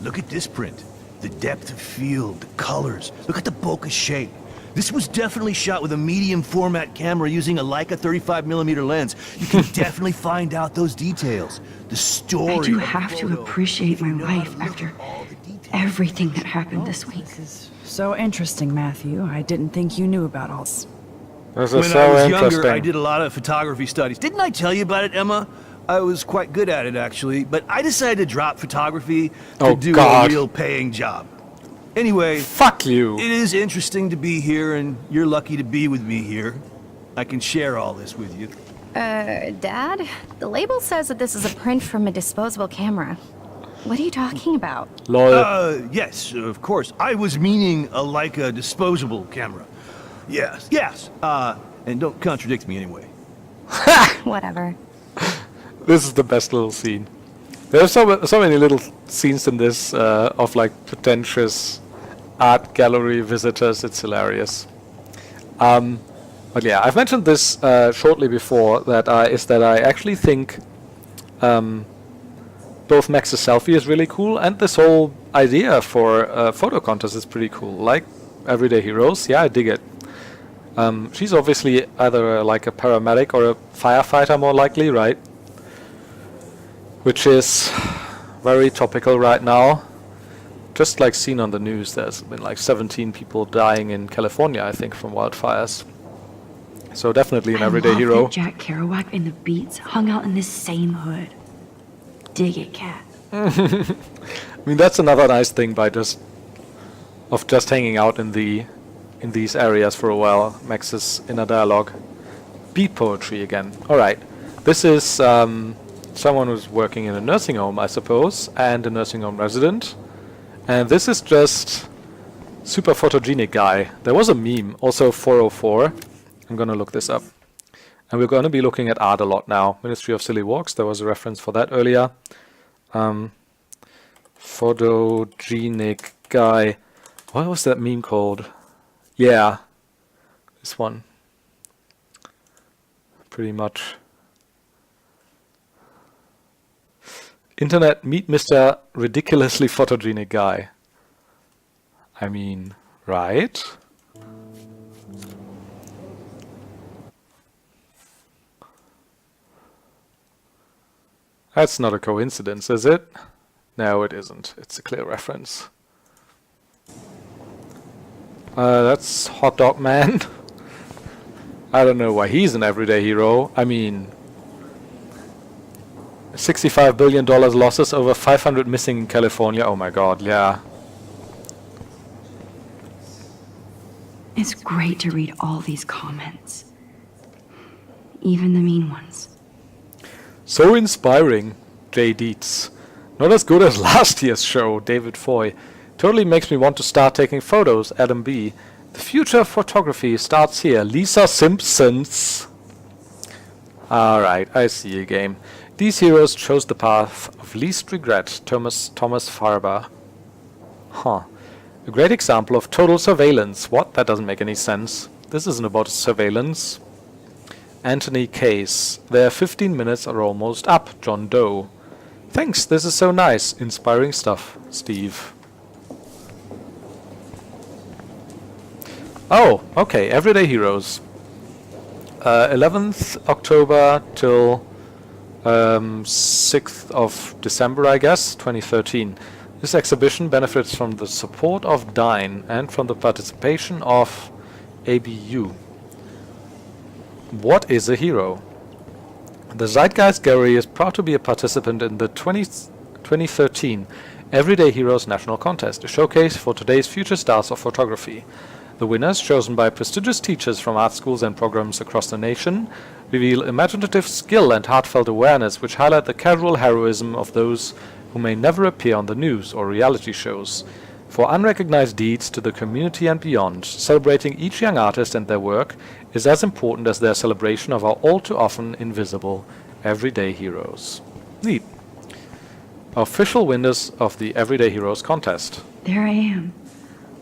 Look at this print. The depth of field, the colors. Look at the bokeh shape. This was definitely shot with a medium format camera using a Leica 35mm lens. You can definitely find out those details. The story. I do have to appreciate my life after everything that happened this week. So interesting, Matthew. I didn't think you knew about all this. When I was younger, I did a lot of photography studies. Didn't I tell you about it, Emma? I was quite good at it, actually. But I decided to drop photography to do a real paying job. Anyway, fuck you. It is interesting to be here, and you're lucky to be with me here. I can share all this with you. Dad? The label says that this is a print from a disposable camera. What are you talking about? Lol. Yes, of course. I was meaning a Leica disposable camera. Yes. And don't contradict me anyway. Whatever. This is the best little scene. There's so many little scenes in this of like pretentious art gallery visitors. It's hilarious. But yeah, I've mentioned this shortly before that I actually think both Max's selfie is really cool and this whole idea for a photo contest is pretty cool. Like Everyday Heroes, yeah, I dig it. She's obviously either like a paramedic or a firefighter, more likely, right? Which is very topical right now. Just like seen on the news, there's been like 17 people dying in California, I think, from wildfires. So definitely an everyday hero. That Jack Kerouac and the Beats hung out in this same hood. Dig it, cat. I mean, that's another nice thing by just hanging out in these areas for a while. Max's inner dialogue. Beat poetry again. All right, this is someone who's working in a nursing home, I suppose, and a nursing home resident. And this is just super photogenic guy. There was a meme, also 404. I'm gonna look this up. And we're gonna be looking at art a lot now. Ministry of Silly Walks, there was a reference for that earlier. Photogenic guy. What was that meme called? Yeah, this one. Pretty much. Internet, meet Mr. Ridiculously Photogenic Guy. I mean, right? That's not a coincidence, is it? No, it isn't. It's a clear reference. That's Hot Dog Man. I don't know why he's an everyday hero. I mean, $65 billion losses, over 500 missing in California. Oh my god, yeah. It's great to read all these comments. Even the mean ones. So inspiring, Jay Dietz. Not as good as last year's show, David Foy. Totally makes me want to start taking photos, Adam B. The future of photography starts here. Lisa Simpsons. Alright, I see a game. These heroes chose the path of least regret, Thomas Farber. Huh. A great example of total surveillance. What? That doesn't make any sense. This isn't about surveillance. Anthony Case. Their 15 minutes are almost up, John Doe. Thanks, this is so nice. Inspiring stuff, Steve. Oh, okay, Everyday Heroes. 11th October till 6th of December, I guess, 2013. This exhibition benefits from the support of Dine and from the participation of ABU. What is a hero? The Zeitgeist Gallery is proud to be a participant in the 2013 Everyday Heroes National Contest, a showcase for today's future stars of photography. The winners, chosen by prestigious teachers from art schools and programs across the nation, reveal imaginative skill and heartfelt awareness which highlight the casual heroism of those who may never appear on the news or reality shows. For unrecognized deeds to the community and beyond, celebrating each young artist and their work is as important as their celebration of our all-too-often invisible everyday heroes. Neat. Official winners of the Everyday Heroes contest. There I am,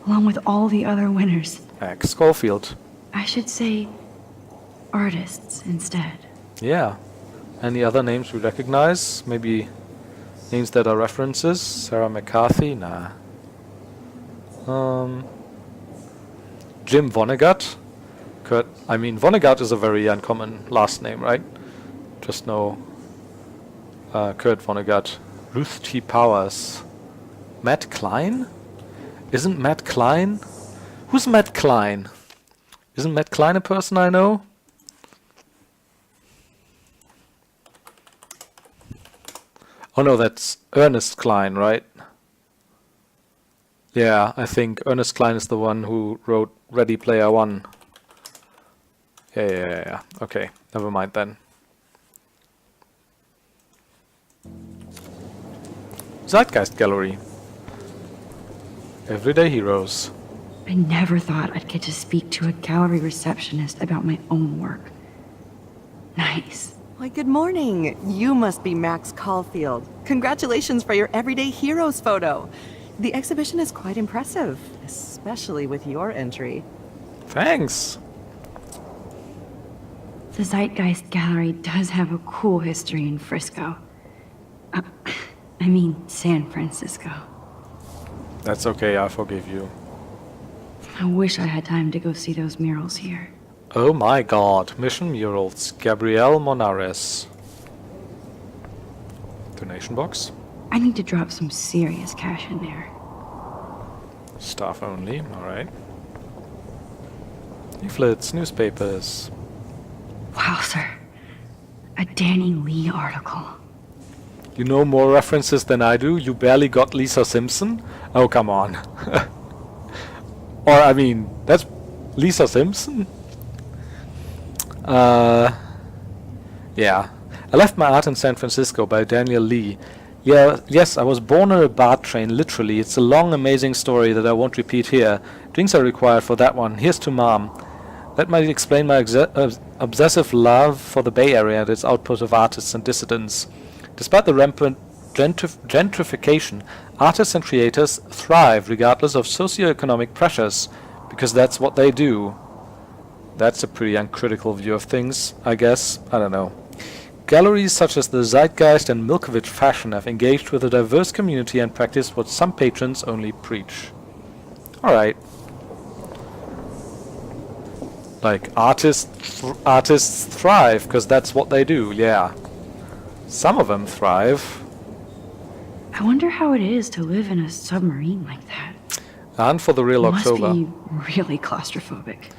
along with all the other winners. X Schofield. I should say artists instead. Yeah. Any other names we recognize? Maybe Names that are references. Sarah McCarthy? Nah. Jim Vonnegut. Vonnegut is a very uncommon last name, right? Just know Kurt Vonnegut. Ruth T. Powers. Matt Klein? Isn't Matt Klein? Who's Matt Klein? Isn't Matt Klein a person I know? Oh no, that's Ernest Klein, right? Yeah, I think Ernest Klein is the one who wrote Ready Player One. Yeah. Okay, never mind then. Zeitgeist Gallery. Everyday Heroes. I never thought I'd get to speak to a gallery receptionist about my own work. Nice. Why, good morning. You must be Max Caulfield. Congratulations for your Everyday Heroes photo. The exhibition is quite impressive, especially with your entry. Thanks. The Zeitgeist Gallery does have a cool history in Frisco. San Francisco. That's okay, I forgive you. I wish I had time to go see those murals here. Oh my god, Mission Murals, Gabrielle Monares. Donation box. I need to drop some serious cash in there. Staff only, alright. Leaflets, newspapers. Wow, sir. A Danny Lee article. You know more references than I do? You barely got Lisa Simpson? Oh, come on. That's Lisa Simpson? Yeah. I Left My Art in San Francisco by Daniel Lee. Yes, I was born on a BART train, literally. It's a long, amazing story that I won't repeat here. Drinks are required for that one. Here's to Mom. That might explain my obsessive love for the Bay Area and its output of artists and dissidents. Despite the rampant gentrification, artists and creators thrive regardless of socioeconomic pressures, because that's what they do. That's a pretty uncritical view of things, I guess. I don't know. Galleries such as the Zeitgeist and Milkovich Fashion have engaged with a diverse community and practiced what some patrons only preach. Alright. Like, artists thrive, because that's what they do, yeah. Some of them thrive. I wonder how it is to live in a submarine like that. And for the real October. Must be really claustrophobic.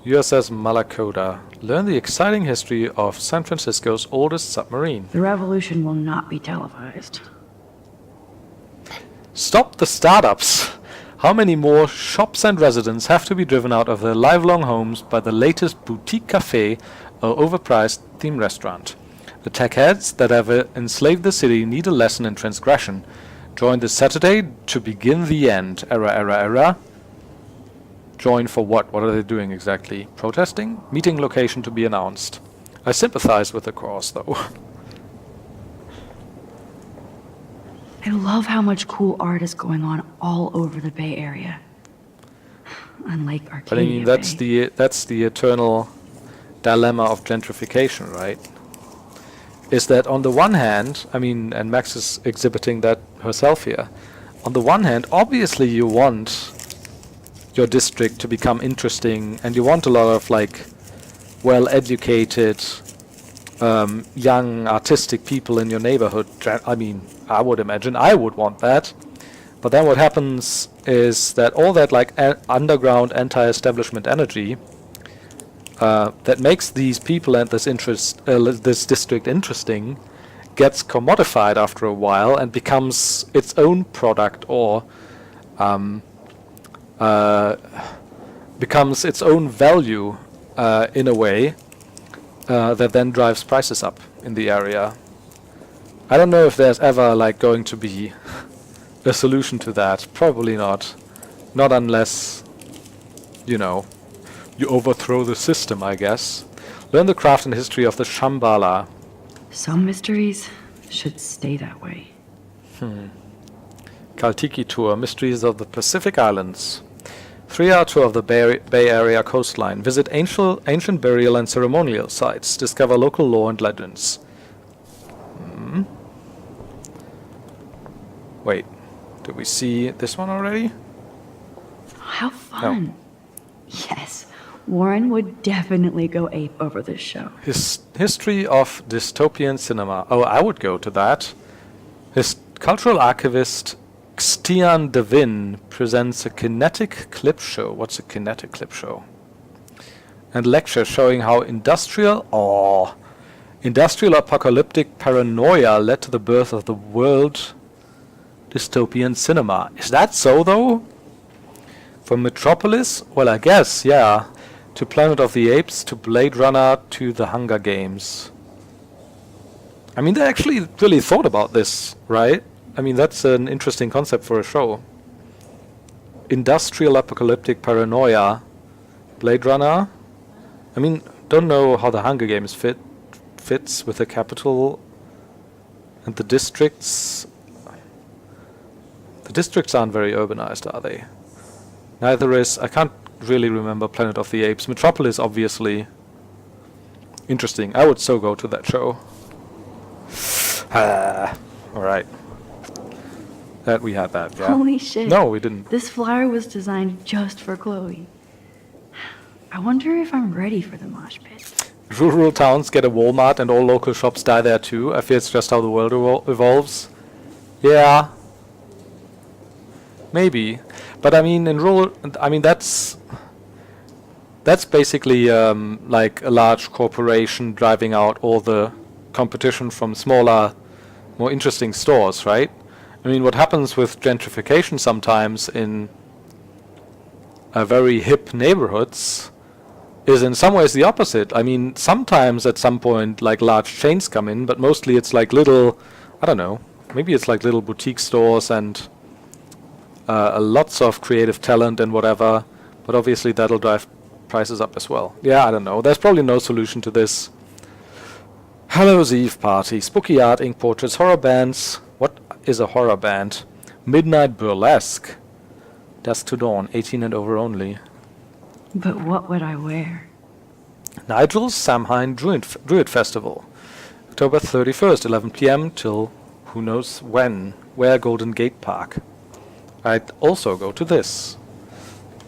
USS Malakoda. Learn the exciting history of San Francisco's oldest submarine. The revolution will not be televised. Stop the startups! How many more shops and residents have to be driven out of their lifelong homes by the latest boutique cafe or overpriced theme restaurant? The tech heads that have enslaved the city need a lesson in transgression. Join this Saturday to begin the end. Era. Join for what? What are they doing exactly? Protesting? Meeting location to be announced. I sympathize with the cause, though. I love how much cool art is going on all over the Bay Area. Unlike Arcadia But I mean, that's the eternal dilemma of gentrification, right? Is that on the one hand, and Max is exhibiting that herself here. On the one hand, obviously you want your district to become interesting, and you want a lot of well-educated, young, artistic people in your neighborhood. I would imagine I would want that. But then what happens is that all that underground anti-establishment energy that makes these people and this district interesting gets commodified after a while and becomes its own product, or becomes its own value in a way that then drives prices up in the area. I don't know if there's ever going to be a solution to that. Probably not. Not unless, you overthrow the system, I guess. Learn the craft and history of the Shambhala. Some mysteries should stay that way. Kaltiki Tour, Mysteries of the Pacific Islands. 3-hour tour of the Bay Area coastline. Visit ancient burial and ceremonial sites. Discover local lore and legends. Wait, did we see this one already? How fun. Yes, Warren would definitely go ape over this show. History of dystopian cinema. Oh, I would go to that. His cultural archivist Stian Devin presents a kinetic clip show. What's a kinetic clip show? And lecture showing how industrial apocalyptic paranoia led to the birth of the world dystopian cinema. Is that so, though? From Metropolis? Well, I guess, yeah. To Planet of the Apes, to Blade Runner, to the Hunger Games. I mean, they actually really thought about this, right? I mean, that's an interesting concept for a show. Industrial apocalyptic paranoia. Blade Runner. I mean, don't know how the Hunger Games fits with the capital and the districts. The districts aren't very urbanized, are they? Neither is... I can't really remember Planet of the Apes. Metropolis, obviously. Interesting. I would so go to that show. Alright. That we had that, yeah. Holy shit. No, we didn't. This flyer was designed just for Chloe. I wonder if I'm ready for the mosh pit. Rural towns get a Walmart and all local shops die there too. I fear it's just how the world evolves. Yeah. Maybe. But I mean, in rural... I mean, that's basically like a large corporation driving out all the competition from smaller, more interesting stores, right? I mean, what happens with gentrification sometimes in very hip neighborhoods is in some ways the opposite. I mean, sometimes at some point, like, large chains come in, but mostly it's like little, I don't know, maybe it's like little boutique stores and lots of creative talent and whatever, but obviously that'll drive prices up as well. Yeah, I don't know. There's probably no solution to this. Hallows Eve party, spooky art, ink portraits, horror bands. What is a horror band? Midnight burlesque. Dusk to dawn, 18 and over only. But what would I wear? Nigel's Samhain Druid Festival. October 31st, 11 p.m. till who knows when. Where Golden Gate Park. I'd also go to this.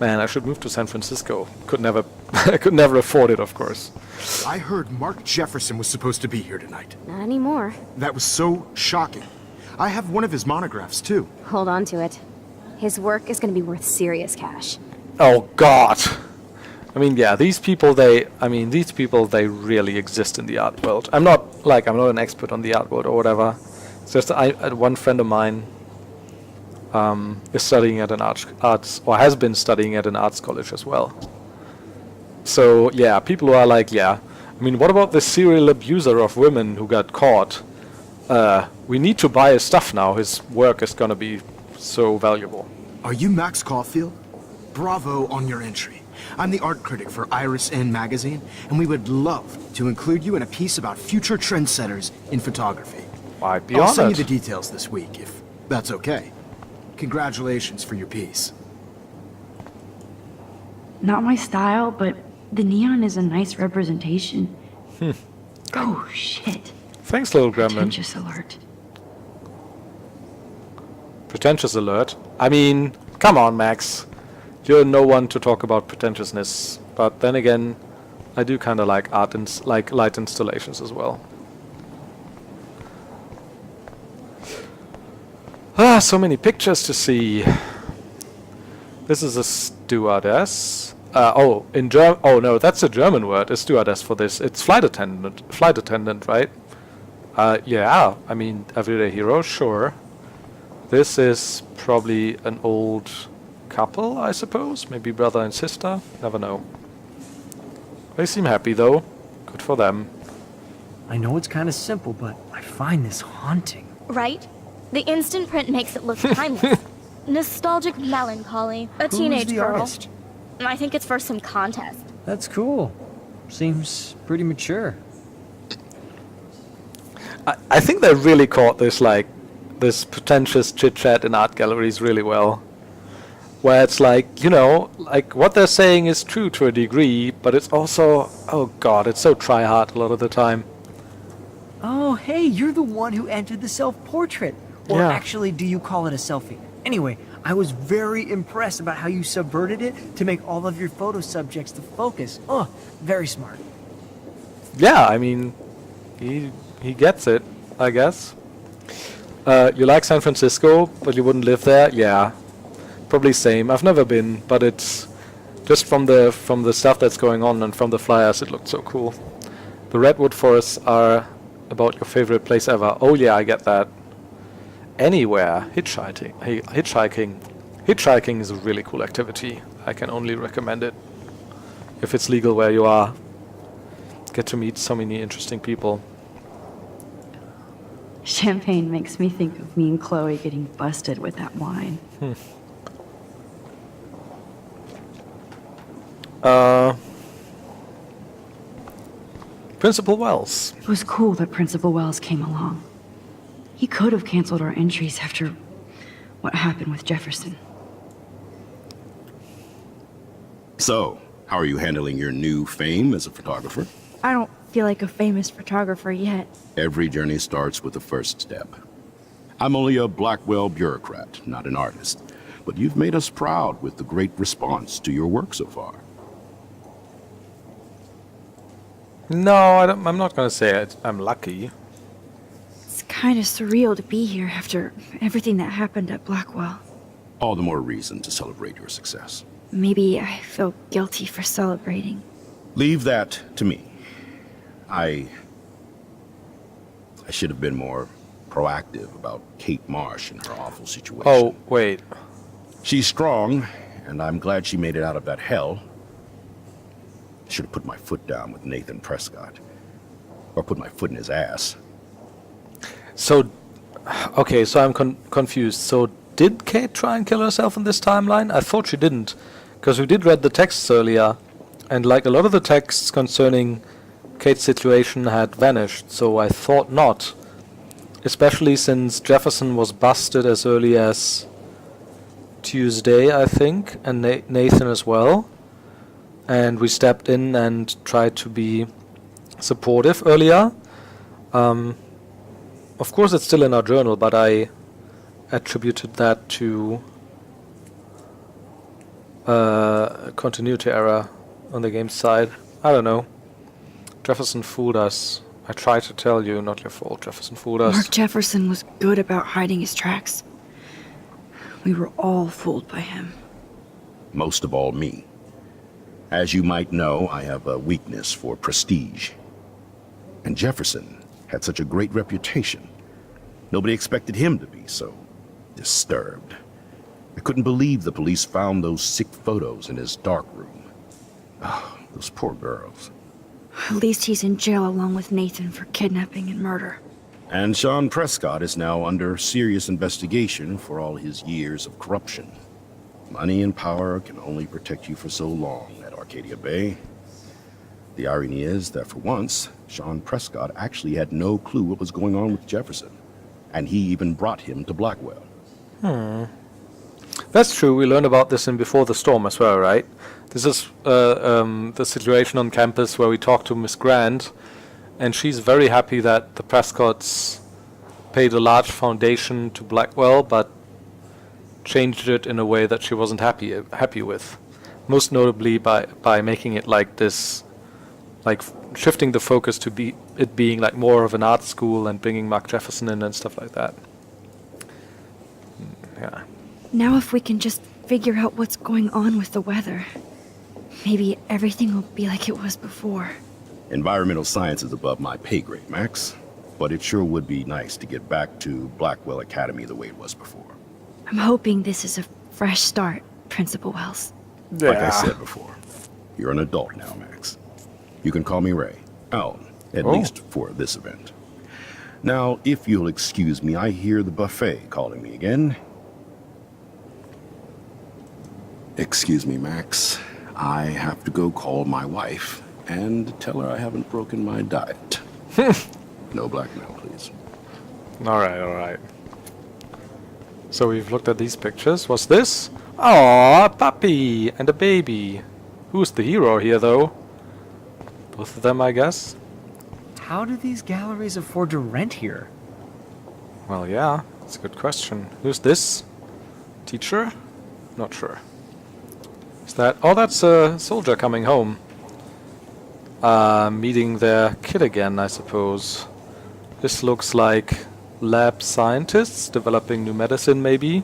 Man, I should move to San Francisco. I could never afford it, of course. I heard Mark Jefferson was supposed to be here tonight. Not anymore. That was so shocking. I have one of his monographs, too. Hold on to it. His work is going to be worth serious cash. Oh God. I mean, yeah, these people, they really exist in the art world. I'm not an expert on the art world or whatever. It's just one friend of mine is studying at an arts or has been studying at an arts college as well. So yeah, people who are like, yeah, I mean, what about this serial abuser of women who got caught? We need to buy his stuff now. His work is gonna be so valuable. Are you Max Caulfield? Bravo on your entry. I'm the art critic for Iris N magazine, and we would love to include you in a piece about future trendsetters in photography. I'd be I'll honored. send you the details this week, if that's okay. Congratulations for your piece. Not my style, but the neon is a nice representation. Oh, shit. Thanks, little gremlin. Pretentious alert. Pretentious alert. I mean, come on, Max. You're no one to talk about pretentiousness. But then again, I do kind of like art and like light installations as well. Ah, so many pictures to see. This is a stewardess. Oh no, that's a German word. A stewardess for this. It's flight attendant. Flight attendant, right? Yeah. I mean, everyday hero, sure. This is probably an old couple, I suppose. Maybe brother and sister. Never know. They seem happy though. Good for them. I know it's kind of simple, but I find this haunting. Right? The instant print makes it look timeless. Nostalgic melancholy. A teenage Who's the girl. artist? I think it's for some contest. That's cool. Seems pretty mature. I think they really caught this pretentious chit-chat in art galleries really well. Where it's like, you know, like what they're saying is true to a degree, but it's also, oh god, it's so try-hard a lot of the time. Oh, hey, you're the one who entered the self-portrait. Or Yeah. actually, do you call it a selfie? Anyway, I was very impressed about how you subverted it to make all of your photo subjects the focus. Oh, very smart. Yeah, I mean, he gets it, I guess. You like San Francisco, but you wouldn't live there? Yeah, probably same. I've never been, but it's just from the stuff that's going on and from the flyers, it looked so cool. The redwood forests are about your favorite place ever. Oh yeah, I get that. Anywhere, hitchhiking is a really cool activity. I can only recommend it if it's legal where you are. Get to meet so many interesting people. Champagne makes me think of me and Chloe getting busted with that wine. Principal Wells. It was cool that Principal Wells came along. He could have canceled our entries after what happened with Jefferson. So, how are you handling your new fame as a photographer? I don't feel like a famous photographer yet. Every journey starts with the first step. I'm only a Blackwell bureaucrat, not an artist. But you've made us proud with the great response to your work so far. No, I'm not gonna say it. I'm lucky. It's kind of surreal to be here after everything that happened at Blackwell. All the more reason to celebrate your success. Maybe I feel guilty for celebrating. Leave that to me. I should have been more proactive about Kate Marsh and her awful situation. Oh, wait. She's strong, and I'm glad she made it out of that hell. Should have put my foot down with Nathan Prescott. Or put my foot in his ass. So, okay, so I'm confused. So, did Kate try and kill herself in this timeline? I thought she didn't. Because we did read the texts earlier. And like a lot of the texts concerning Kate's situation had vanished. So I thought not. Especially since Jefferson was busted as early as Tuesday, I think. And Nathan as well. And we stepped in and tried to be supportive earlier. Of course, it's still in our journal, but I attributed that to continuity error on the game's side. I don't know. Jefferson fooled us. I tried to tell you, not your fault. Jefferson fooled us. Mark Jefferson was good about hiding his tracks. We were all fooled by him. Most of all, me. As you might know, I have a weakness for prestige. And Jefferson had such a great reputation. Nobody expected him to be so disturbed. I couldn't believe the police found those sick photos in his dark room. Oh, those poor girls. At least he's in jail along with Nathan for kidnapping and murder. And Sean Prescott is now under serious investigation for all his years of corruption. Money and power can only protect you for so long at Arcadia Bay. The irony is that for once, Sean Prescott actually had no clue what was going on with Jefferson. And he even brought him to Blackwell. That's true. We learned about this in Before the Storm as well, right? This is the situation on campus where we talked to Miss Grant, and she's very happy that the Prescotts paid a large foundation to Blackwell, but changed it in a way that she wasn't happy with. Most notably by making it like this, like shifting the focus to it being like more of an art school and bringing Mark Jefferson in and stuff like that. Yeah. Now if we can just figure out what's going on with the weather, maybe everything will be like it was before. Environmental science is above my pay grade, Max. But it sure would be nice to get back to Blackwell Academy the way it was before. I'm hoping this is a fresh start, Principal Wells. Like I said before, you're an adult now, Max. You can call me Ray. At least for this event. Now, if you'll excuse me, I hear the buffet calling me again. Excuse me, Max. I have to go call my wife and tell her I haven't broken my diet. No blackmail, please. Alright. So we've looked at these pictures. What's this? Aww, a puppy and a baby. Who's the hero here, though? Both of them, I guess. How do these galleries afford to rent here? Well, yeah. That's a good question. Who's this? Teacher? Not sure. Is that... Oh, that's a soldier coming home. Meeting their kid again, I suppose. This looks like lab scientists developing new medicine, maybe.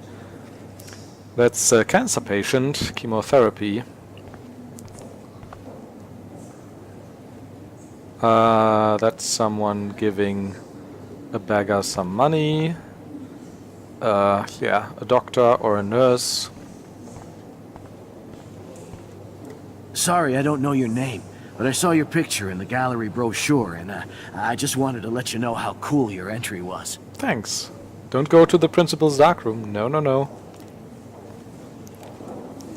That's a cancer patient, chemotherapy. That's someone giving a beggar some money. Yeah, a doctor or a nurse. Sorry, I don't know your name, but I saw your picture in the gallery brochure, and I just wanted to let you know how cool your entry was. Thanks. Don't go to the principal's darkroom. No, no, no.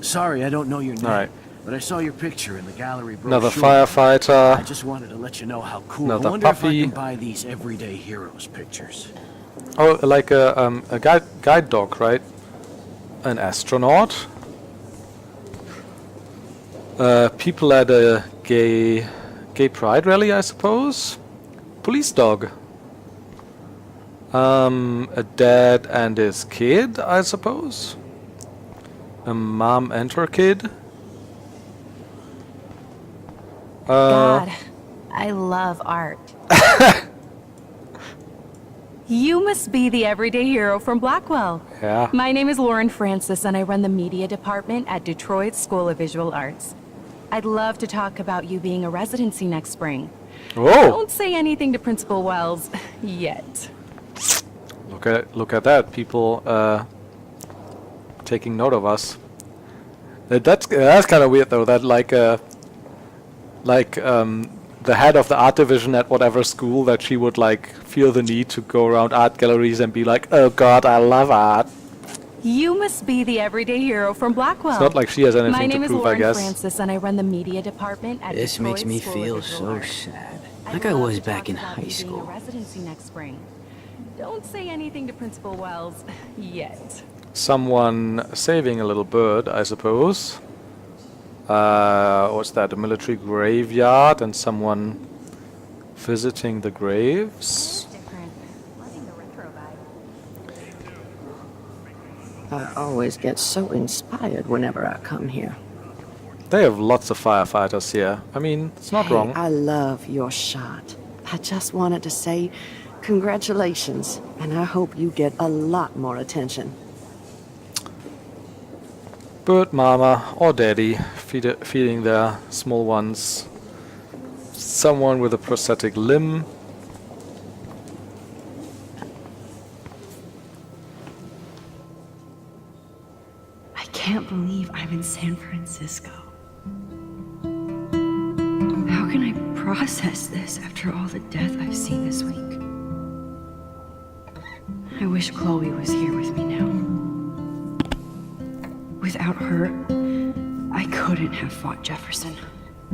Sorry, I don't know your name, Alright. but I saw your picture in the gallery brochure. Another firefighter. I just wanted to let you know how cool. Another I wonder if I puppy. can buy these everyday heroes pictures. Oh, like a guide dog, right? An astronaut. People at a gay pride rally, I suppose. Police dog. A dad and his kid, I suppose. A mom and her kid. God, I love art. You must be the everyday hero from Blackwell. Yeah. My name is Lauren Francis, and I run the media department at Detroit School of Visual Arts. I'd love to talk about you being a residency next spring. Whoa! Don't say anything to Principal Wells yet. Look at that. People taking note of us. That's kind of weird though. That the head of the art division at whatever school, that she would like feel the need to go around art galleries and be like, oh God, I love art. You must be the everyday hero from Blackwell. It's not like she has anything My to name is prove, I Lauren guess. Francis, and I run the media department at This Detroit makes me School of feel Visual so Arts. sad. I'd Like I love was to back talk in about high you being school. a residency next spring. Don't say anything to Principal Wells yet. Someone saving a little bird, I suppose. What's that? A military graveyard and someone visiting the graves. Different. Loving the retro vibe. I always get so inspired whenever I come here. They have lots of firefighters here. I mean, it's not Hey, wrong. I love your shot. I just wanted to say congratulations, and I hope you get a lot more attention. Bird mama or daddy feeding their small ones. Someone with a prosthetic limb. I can't believe I'm in San Francisco. How can I process this after all the death I've seen this week? I wish Chloe was here with me now. Without her, I couldn't have fought Jefferson.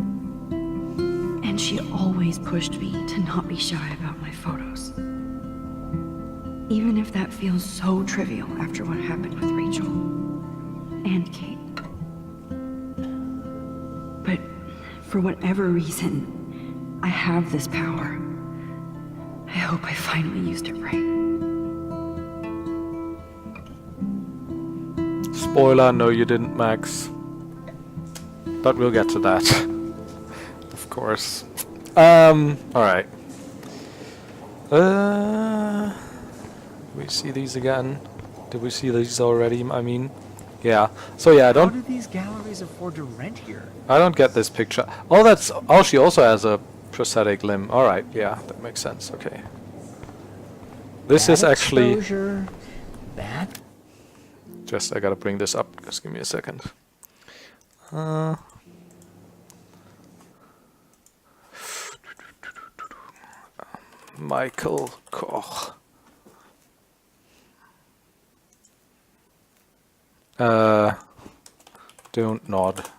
And she always pushed me to not be shy about my photos. Even if that feels so trivial after what happened with Rachel and Kate. But for whatever reason, I have this power. I hope I finally used it right. Spoiler, no you didn't, Max. But we'll get to that. Of course. Alright. We see these again. Did we see these already? I mean, yeah. So yeah, I How don't do these galleries afford to rent here? I don't get this picture. Oh, that's... Oh, she also has a prosthetic limb. Alright, yeah, that makes sense. Okay. This is Bad actually... exposure, bad. Just, I gotta bring this up. Just give me a second. Michael Koch. Don't nod.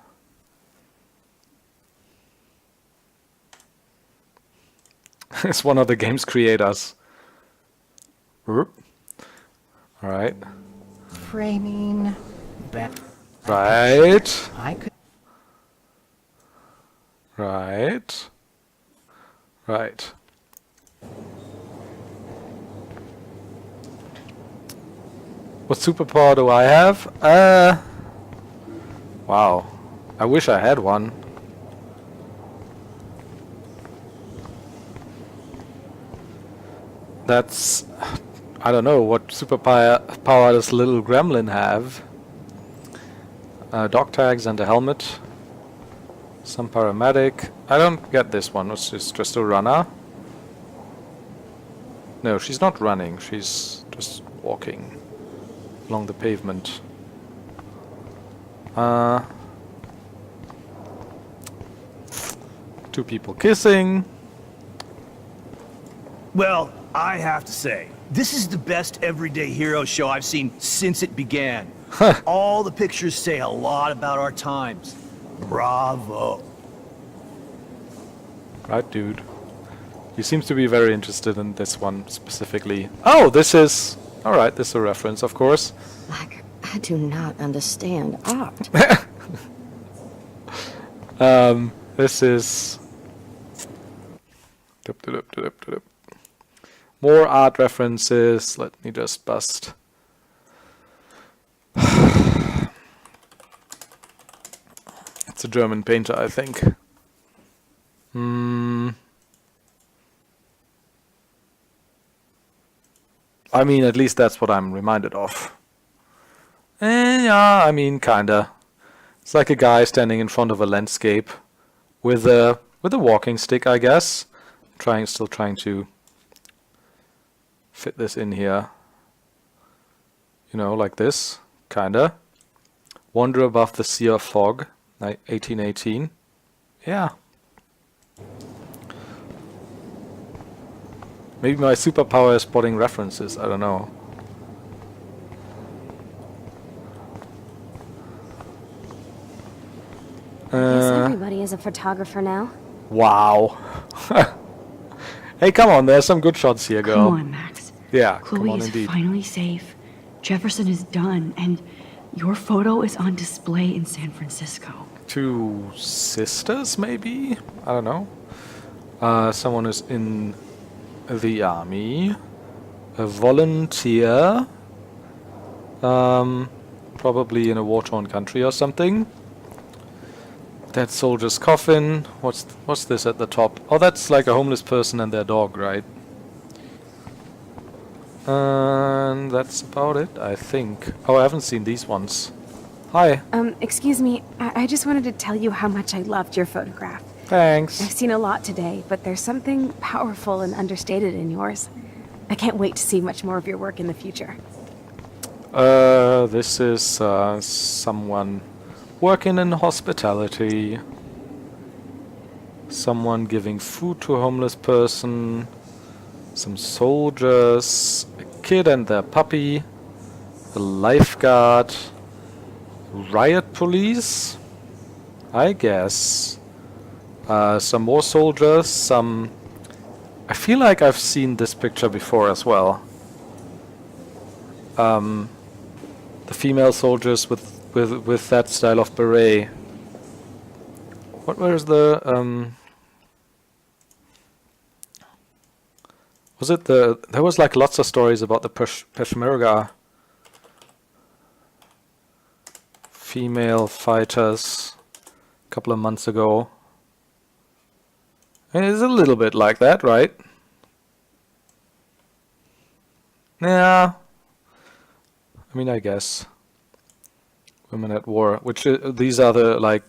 It's one of the game's creators. Alright. Framing, bad. Right. I could. Right. Right. What superpower do I have? Wow. I wish I had one. That's... I don't know, what superpower does little gremlin have? Dog tags and a helmet. Some paramedic. I don't get this one. It's just a runner. No, she's not running. She's just walking along the pavement. Two people kissing. Well, I have to say, this is the best everyday hero show I've seen since it began. All the pictures say a lot about our times. Bravo. Right, dude. He seems to be very interested in this one specifically. Oh, this is... Alright, this is a reference, of course. Like, I do not understand art. This is... More art references. Let me just bust. It's a German painter, I think. I mean, at least that's what I'm reminded of. Yeah, I mean, kinda. It's like a guy standing in front of a landscape with a walking stick, I guess. Still trying to fit this in here. You know, like this, kinda. Wander above the sea of fog, 1818. Yeah. Maybe my superpower is spotting references, I don't know. I guess everybody is a photographer now. Wow. Hey, come on, there's some good shots here, girl. Come on, Max. Yeah, come Chloe on is indeed. finally safe. Jefferson is done, and your photo is on display in San Francisco. Two sisters, maybe? I don't know. Someone is in the army. A volunteer. Probably in a war-torn country or something. Dead soldier's coffin. What's this at the top? Oh, that's like a homeless person and their dog, right? And that's about it, I think. Oh, I haven't seen these ones. Hi. Excuse me, I just wanted to tell you how much I loved your photograph. Thanks. I've seen a lot today, but there's something powerful and understated in yours. I can't wait to see much more of your work in the future. This is someone working in hospitality. Someone giving food to a homeless person. Some soldiers. A kid and their puppy. A lifeguard. Riot police, I guess. Some more soldiers, some... I feel like I've seen this picture before as well. The female soldiers with that style of beret. What was the... was it the... There was like lots of stories about the Peshmerga female fighters a couple of months ago. And it's a little bit like that, right? Yeah. I mean, I guess. Women at war. Which these are the like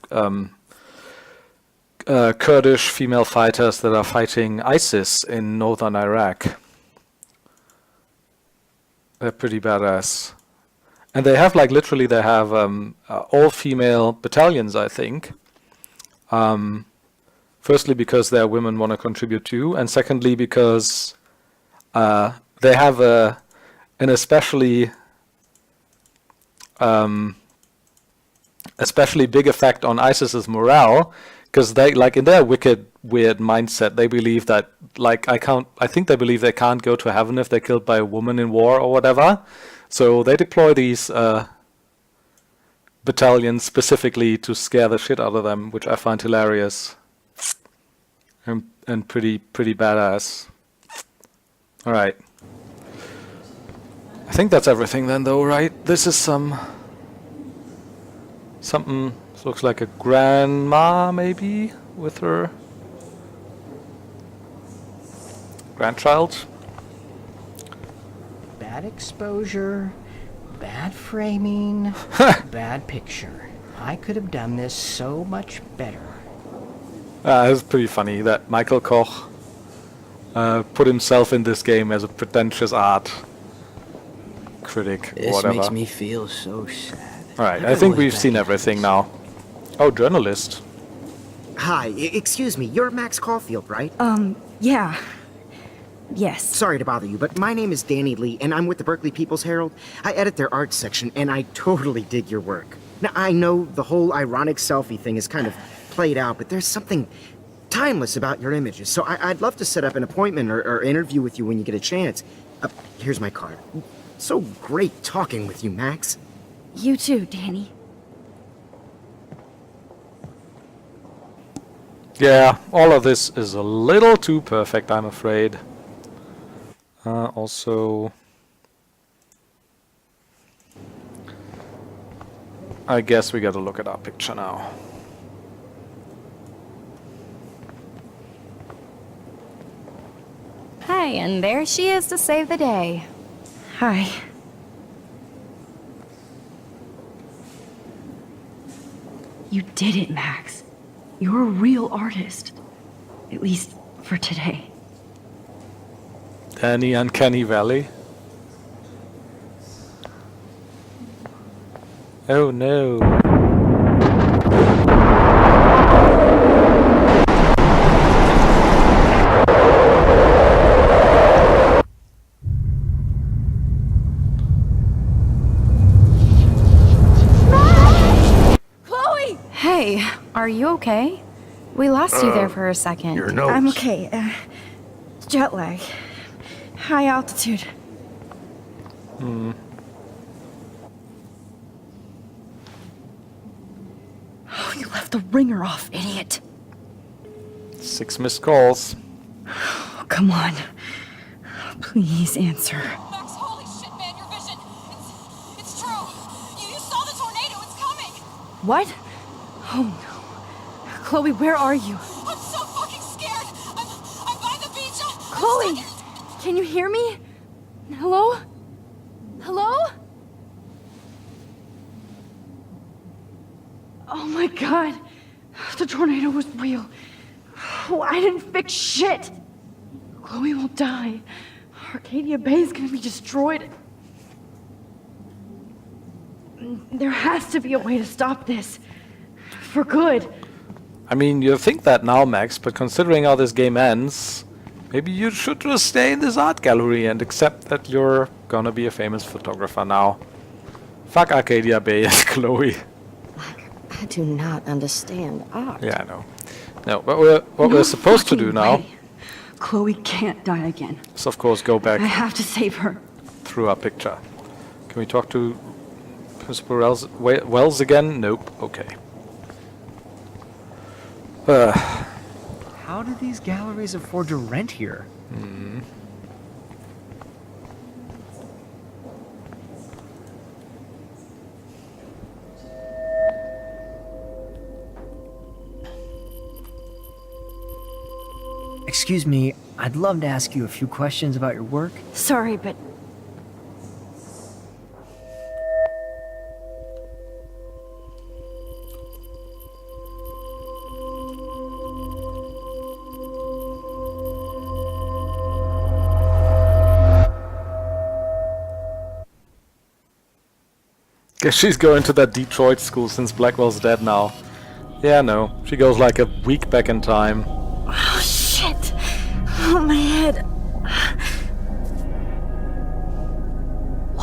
Kurdish female fighters that are fighting ISIS in northern Iraq. They're pretty badass. And they have, like, literally, they have all-female battalions, I think. Firstly, because their women want to contribute too, and secondly, because they have an especially big effect on ISIS's morale, because they, like, in their wicked, weird mindset, they believe that, like, I think they believe they can't go to heaven if they're killed by a woman in war or whatever. So they deploy these battalions specifically to scare the shit out of them, which I find hilarious and pretty badass. All right, I think that's everything then, though, right? This is something looks like a grandma, maybe, with her grandchild. Bad exposure, bad framing, bad picture. I could have done this so much better. It's pretty funny that Michael Koch put himself in this game as a pretentious art critic, or This whatever. makes me feel so sad. Alright, I think we've seen everything now. Oh, journalist. Hi, excuse me, you're Max Caulfield, right? Yeah. Yes. Sorry to bother you, but my name is Danny Lee, and I'm with the Berkeley People's Herald. I edit their arts section, and I totally dig your work. Now, I know the whole ironic selfie thing is kind of played out, but there's something timeless about your images, so I'd love to set up an appointment or interview with you when you get a chance. Here's my card. So great talking with you, Max. You too, Danny. Yeah, all of this is a little too perfect, I'm afraid. Also, I guess we gotta look at our picture now. Hi, and there she is to save the day. Hi. You did it, Max. You're a real artist. At least for today. Danny Uncanny Valley. Oh no. Chloe! Hey, are you okay? We lost you there for a second. Your nose. I'm okay. Jet lag. High altitude. Oh, you left the ringer off, idiot. 6 missed calls. Oh, come on. Please answer. Max, holy shit, man, your vision. It's true. You saw the tornado. It's coming. What? Oh no. Chloe, where are you? I'm so fucking scared. I'm by the beach. Chloe! Can you hear me? Hello? Hello? Oh my god. The tornado was real. Oh, I didn't fix shit. Chloe will die. Arcadia Bay is gonna be destroyed. There has to be a way to stop this. For good. I mean, you think that now, Max, but considering how this game ends, maybe you should just stay in this art gallery and accept that you're gonna be a famous photographer now. Fuck Arcadia Bay and Chloe. I do not understand art. Yeah, I know. No, but we're supposed to do now Chloe can't die again. is, of course, go back I have to save her. through our picture. Can we talk to Principal Wells again? Nope. Okay. How do these galleries afford to rent here? Excuse me, I'd love to ask you a few questions about your work. Sorry, but guess she's going to that Detroit school since Blackwell's dead now. Yeah, no. She goes like a week back in time. Oh, shit. Oh, my head.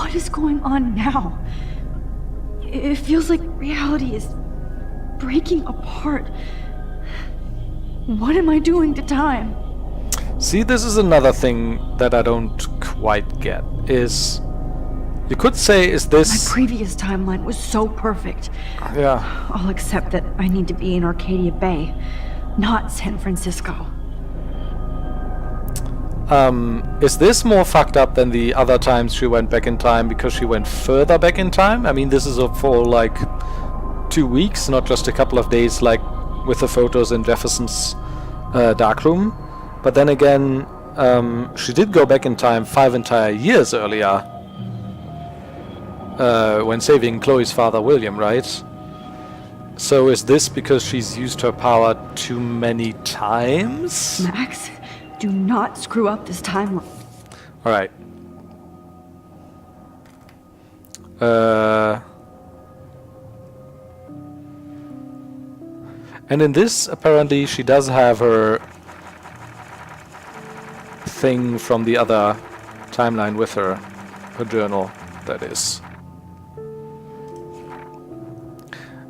what is going on now? It feels like reality is breaking apart. What am I doing to time? See, this is another thing that I don't quite get, is... You could say, is My this... previous timeline was so perfect. Yeah. I'll accept that I need to be in Arcadia Bay, not San Francisco. Is this more fucked up than the other times she went back in time because she went further back in time? I mean, this is for like 2 weeks, not just a couple of days like with the photos in Jefferson's darkroom. But then again, she did go back in time 5 entire years earlier when saving Chloe's father, William, right? So is this because she's used her power too many times? Max, do not screw up this timeline. Alright. And in this, apparently, she does have her thing from the other timeline with her. Her journal, that is.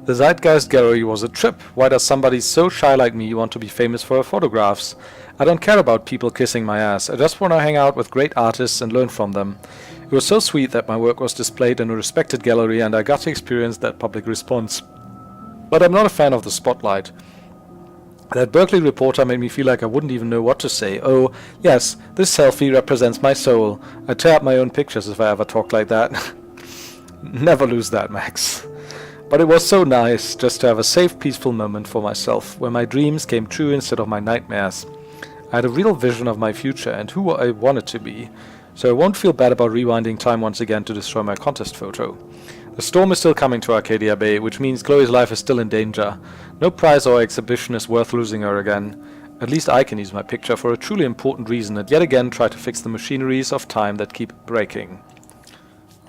The Zeitgeist Gallery was a trip. Why does somebody so shy like me want to be famous for her photographs? I don't care about people kissing my ass. I just want to hang out with great artists and learn from them. It was so sweet that my work was displayed in a respected gallery and I got to experience that public response. But I'm not a fan of the spotlight. That Berkeley reporter made me feel like I wouldn't even know what to say. Oh, yes, this selfie represents my soul. I'd tear up my own pictures if I ever talked like that. Never lose that, Max. But it was so nice just to have a safe, peaceful moment for myself, where my dreams came true instead of my nightmares. I had a real vision of my future and who I wanted to be, so I won't feel bad about rewinding time once again to destroy my contest photo. The storm is still coming to Arcadia Bay, which means Chloe's life is still in danger. No prize or exhibition is worth losing her again. At least I can use my picture for a truly important reason and yet again try to fix the machineries of time that keep breaking.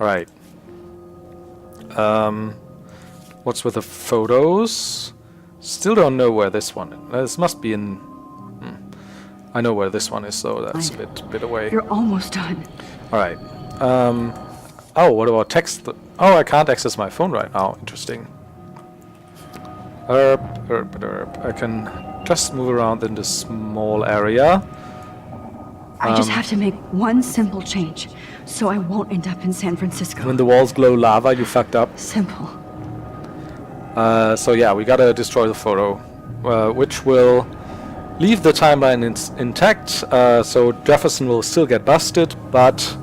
Alright. What's with the photos? Still don't know where this one is. This must be in... I know where this one is, so that's a bit away. You're almost done. Alright. Oh, what about text? Oh, I can't access my phone right now. Interesting. I can just move around in this small area. I just have to make one simple change, so I won't end up in San Francisco. When the walls glow lava, you fucked up. Simple. So yeah, we gotta destroy the photo, which will leave the timeline intact, so Jefferson will still get busted, but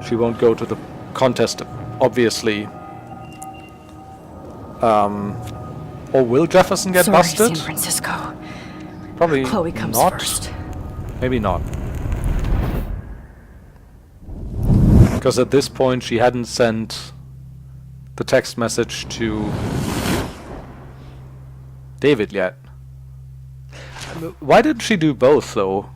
she won't go to the contest, obviously. Or will Jefferson get busted? San Francisco. Probably Chloe comes not. first. Maybe not. Because at this point she hadn't sent the text message to David yet. Why didn't she do both, though?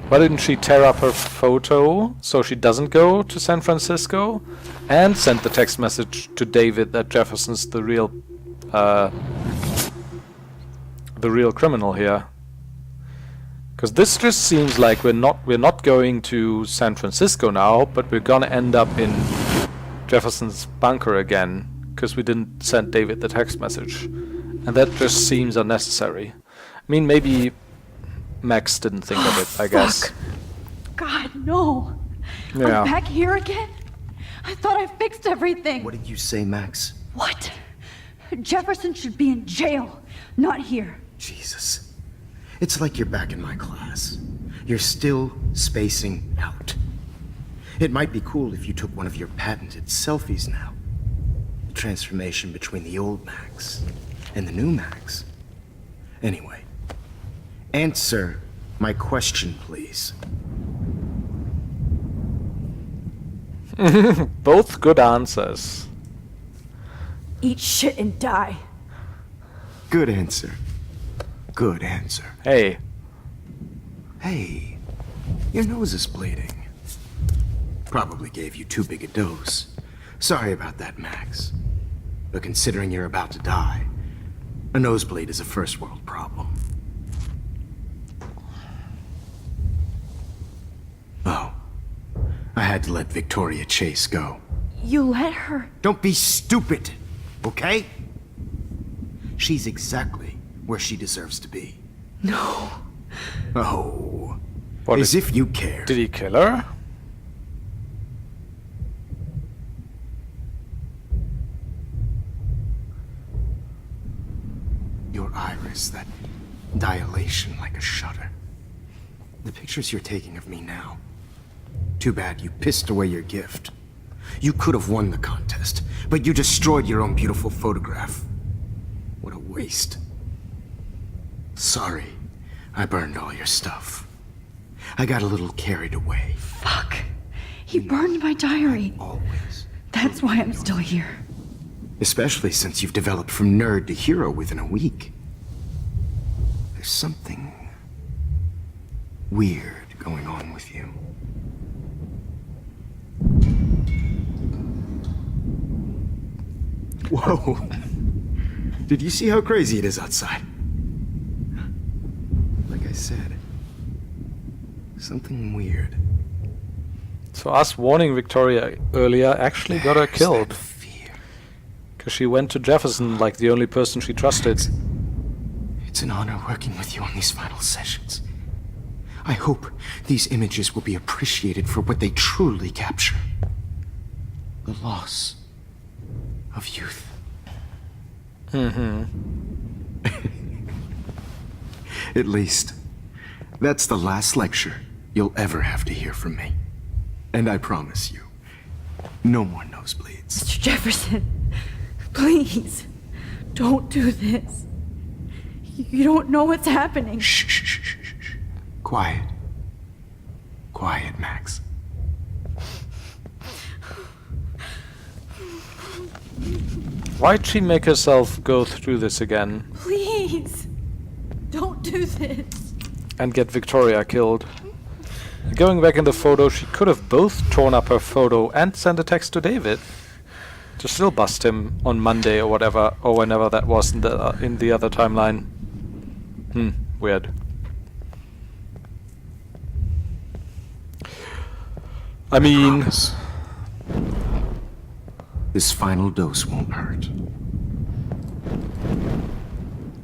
Why didn't she tear up her photo so she doesn't go to San Francisco and send the text message to David that Jefferson's the real criminal here? Because this just seems like we're not going to San Francisco now, but we're gonna end up in Jefferson's bunker again because we didn't send David the text message, and that just seems unnecessary. I mean, maybe Max didn't think of it, I guess. God, no. Yeah. I'm back here again? I thought I fixed everything. What did you say, Max? What? Jefferson should be in jail, not here. Jesus. It's like you're back in my class. You're still spacing out. It might be cool if you took one of your patented selfies now. The transformation between the old Max and the new Max. Anyway, answer my question, please. Both good answers. Eat shit and die. Good answer. Good answer. Hey. Hey, your nose is bleeding. Probably gave you too big a dose. Sorry about that, Max. But considering you're about to die, a nosebleed is a first world problem. Oh, I had to let Victoria Chase go. You let her? Don't be stupid, okay? She's exactly where she deserves to be. No. Oh, What as if you care. Did he kill her? Your iris, that dilation like a shutter. The pictures you're taking of me now. Too bad you pissed away your gift. You could have won the contest, but you destroyed your own beautiful photograph. What a waste. Sorry, I burned all your stuff. I got a little carried away. Fuck. He burned my diary. Always. That's why I'm still here. Especially since you've developed from nerd to hero within a week. There's something weird going on with you. Whoa. Did you see how crazy it is outside? Like I said, something weird. So us warning Victoria earlier actually got her killed. Because she went to Jefferson like the only person she trusted. It's an honor working with you on these final sessions. I hope these images will be appreciated for what they truly capture. The loss of youth. At least, that's the last lecture you'll ever have to hear from me. And I promise you, no more nosebleeds. Mr. Jefferson, please, don't do this. You don't know what's happening. Shh. Quiet. Quiet, Max. Why'd she make herself go through this again? Please, don't do this. And get Victoria killed. Going back in the photo, she could have both torn up her photo and sent a text to David. To still bust him on Monday or whatever, or whenever that was in the other timeline. Weird. I mean... This final dose won't hurt.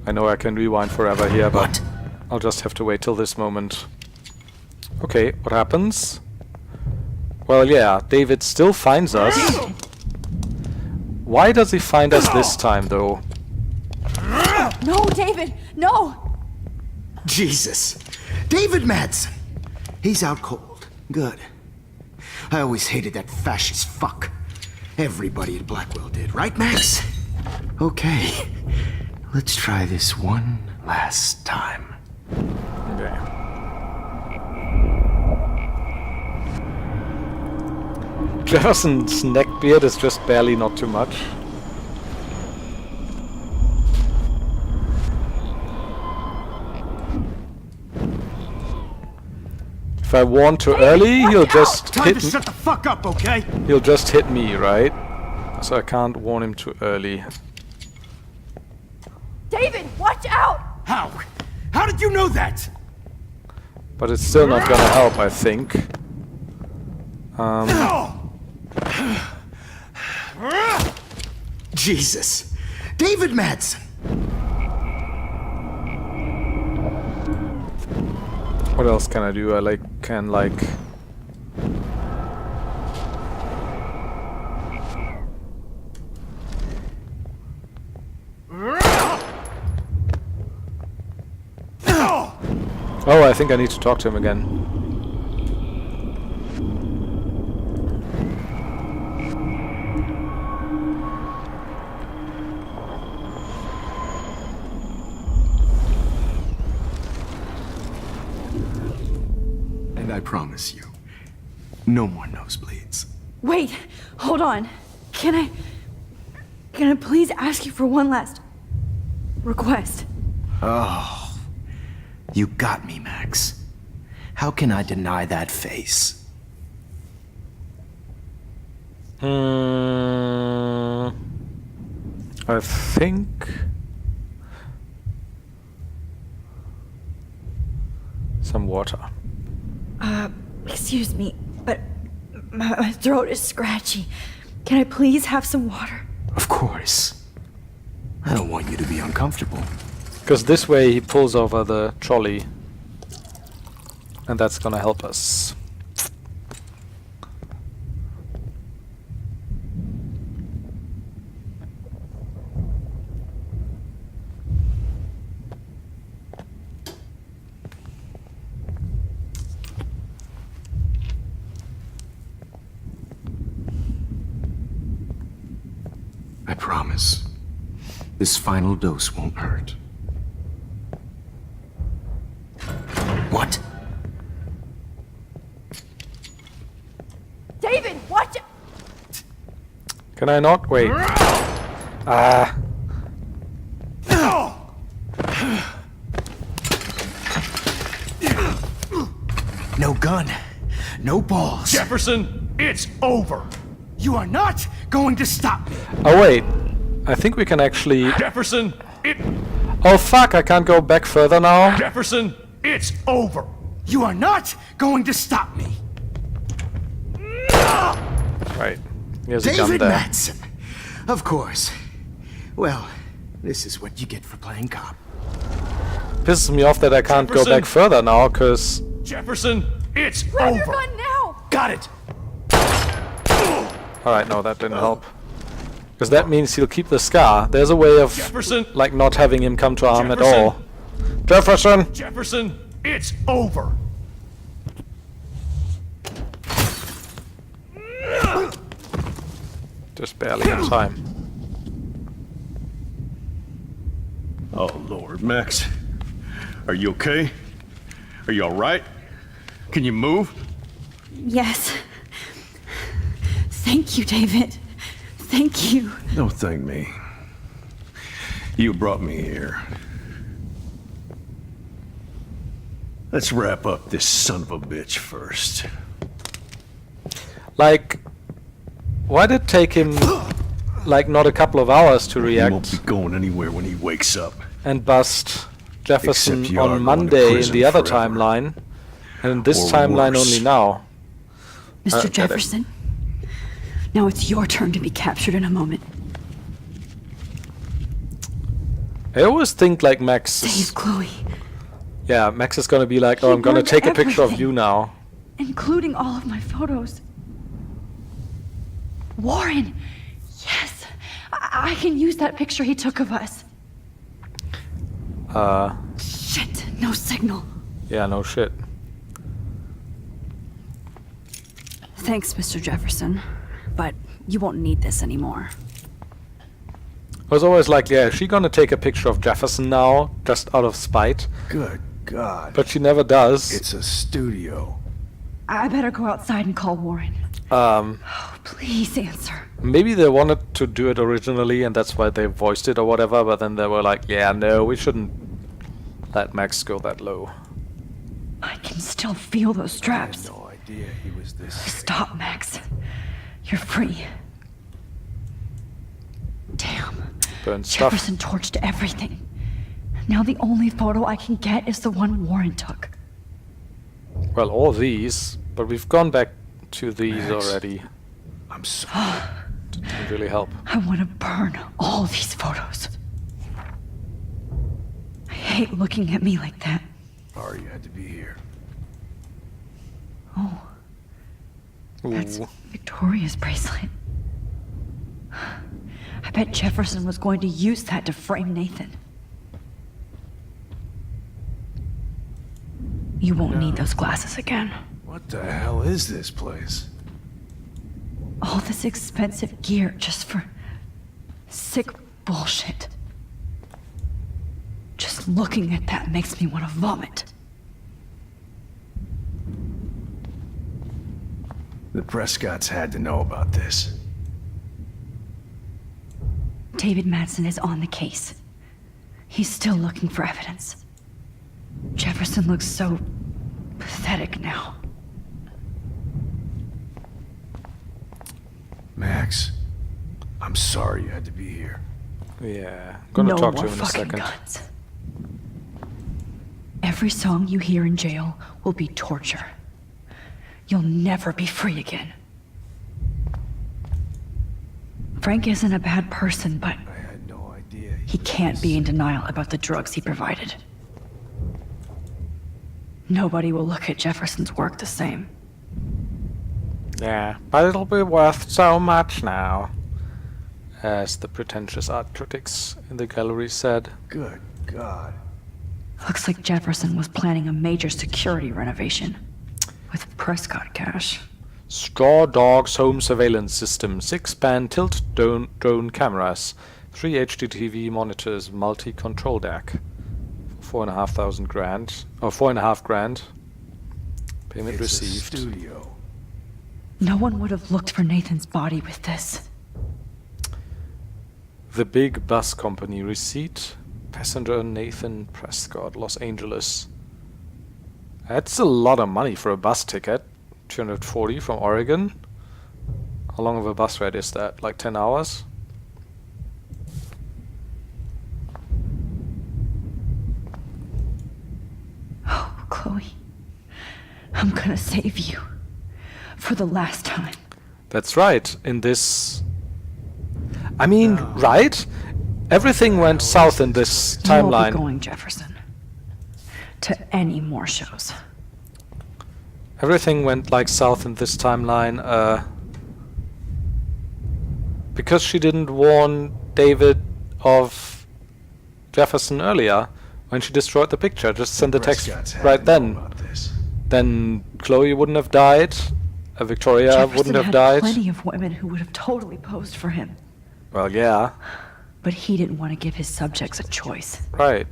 I know I can rewind forever here, but I'll just have to wait till this moment. Okay, what happens? Well, yeah, David still finds us. Why does he find us this time, though? No, David, no! Jesus! David Madsen! He's out cold. Good. I always hated that fascist fuck. Everybody at Blackwell did, right, Max? Okay. Let's try this one last time. Okay. Jefferson's neckbeard is just barely not too much. If I warn too early, he'll just hit me. Shut the fuck up, okay? He'll just hit me, right? So I can't warn him too early. David, watch out! How? How did you know that? But it's still not gonna help, I think. Jesus! David Madsen! What else can I do? I can Oh, I think I need to talk to him again. And I promise you, no more nosebleeds. Wait, hold on. Can I please ask you for one last request? Oh, you got me, Max. How can I deny that face? I think some water. Excuse me, but my throat is scratchy. Can I please have some water? Of course. I don't want you to be uncomfortable. Because this way he pulls over the trolley. And that's gonna help us. I promise. This final dose won't hurt. What? David, watch it! Can I not? Wait. Ah. No gun. No balls. Jefferson, it's over. You are not going to stop me. Oh wait. I think we can actually... Jefferson, Oh fuck, I can't go back further now. Jefferson, it's over. You are not going to stop me. Right. Here's a gun David there. Madsen. Of course. Well, this is what you get for playing cop. Pisses me off that I can't go Jefferson. back further now, cause... Jefferson, it's Grab your over. gun now! Got it. Alright, no, that didn't help. Because that means he'll keep the scar. There's a way of, Jefferson. like, not having him come to harm at Jefferson. all. Jefferson! Jefferson, it's over. Just barely in time. Oh, Lord, Max. Are you okay? Are you all right? Can you move? Yes. Thank you, David. Thank you. Don't thank me. You brought me here. Let's wrap up this son of a bitch first. Like, why did it take him, like, not a couple of hours to He won't react be going anywhere when he wakes up. and bust Jefferson Except you are on going to Monday in prison the other forever. timeline, and in this Or timeline worse. only now? Mr. get it. Jefferson, now it's your turn to be captured in a moment. I always think like Max is, Save Chloe, yeah, Max is gonna be like, oh, He I'm gonna burned take a picture of everything. you now. Including all of my photos. Warren! Yes! I can use that picture he took of us. shit, no signal. Yeah, no shit. Thanks, Mr. Jefferson. But you won't need this anymore. I was always like, yeah, is she gonna take a picture of Jefferson now, just out of spite? Good God. But she never does. It's a studio. I better go outside and call Warren. Please answer. Maybe they wanted to do it originally, and that's why they voiced it or whatever. But then they were like, yeah, no, we shouldn't let Max go that low. I can still feel those straps. No idea he was this. Stop, Max. You're free. Damn. Burn stuff. Jefferson torched everything. Now the only photo I can get is the one Warren took. Well, all these, but we've gone back to these Max. already. I'm sorry. Didn't really help. I want to burn all these photos. I hate looking at me like that. Sorry you had to be here. Oh, that's Ooh. Victoria's bracelet. I bet Jefferson was going to use that to frame Nathan. You won't need those glasses again. What the hell is this place? All this expensive gear just for sick bullshit. Just looking at that makes me want to vomit. The Prescotts had to know about this. David Madsen is on the case. He's still looking for evidence. Jefferson looks so pathetic now. Max, I'm sorry you had to be here. Yeah, I'm gonna No talk to more him in a fucking second. guns. Every song you hear in jail will be torture. You'll never be free again. Frank isn't a bad person, but I had no idea. he can't be in denial about the drugs he provided. Nobody will look at Jefferson's work the same. Yeah, but it'll be worth so much now, as the pretentious art critics in the gallery said. Good God. Looks like Jefferson was planning a major security renovation with Prescott cash. Straw Dogs Home Surveillance System, 6-band tilt drone cameras, 3 HDTV monitors, multi-control deck. 4,500 grand, or 4.5 grand. Payment received. Studio. No one would have looked for Nathan's body with this. The Big Bus Company receipt. Passenger Nathan Prescott, Los Angeles. That's a lot of money for a bus ticket. 240 from Oregon. How long of a bus ride is that? Like 10 hours? Oh, Chloe. I'm gonna save you. For the last time. That's right. In this... I mean, right? Everything went south in this You won't be timeline. going, Jefferson. To any more shows. Everything went like south in this timeline, because she didn't warn David of Jefferson earlier when she destroyed the picture. Just send the text right then. Then Chloe wouldn't have died. Victoria Jefferson wouldn't have had died. plenty of women who would have totally posed for him. Well, yeah. But he didn't want to give his subjects a choice. Right.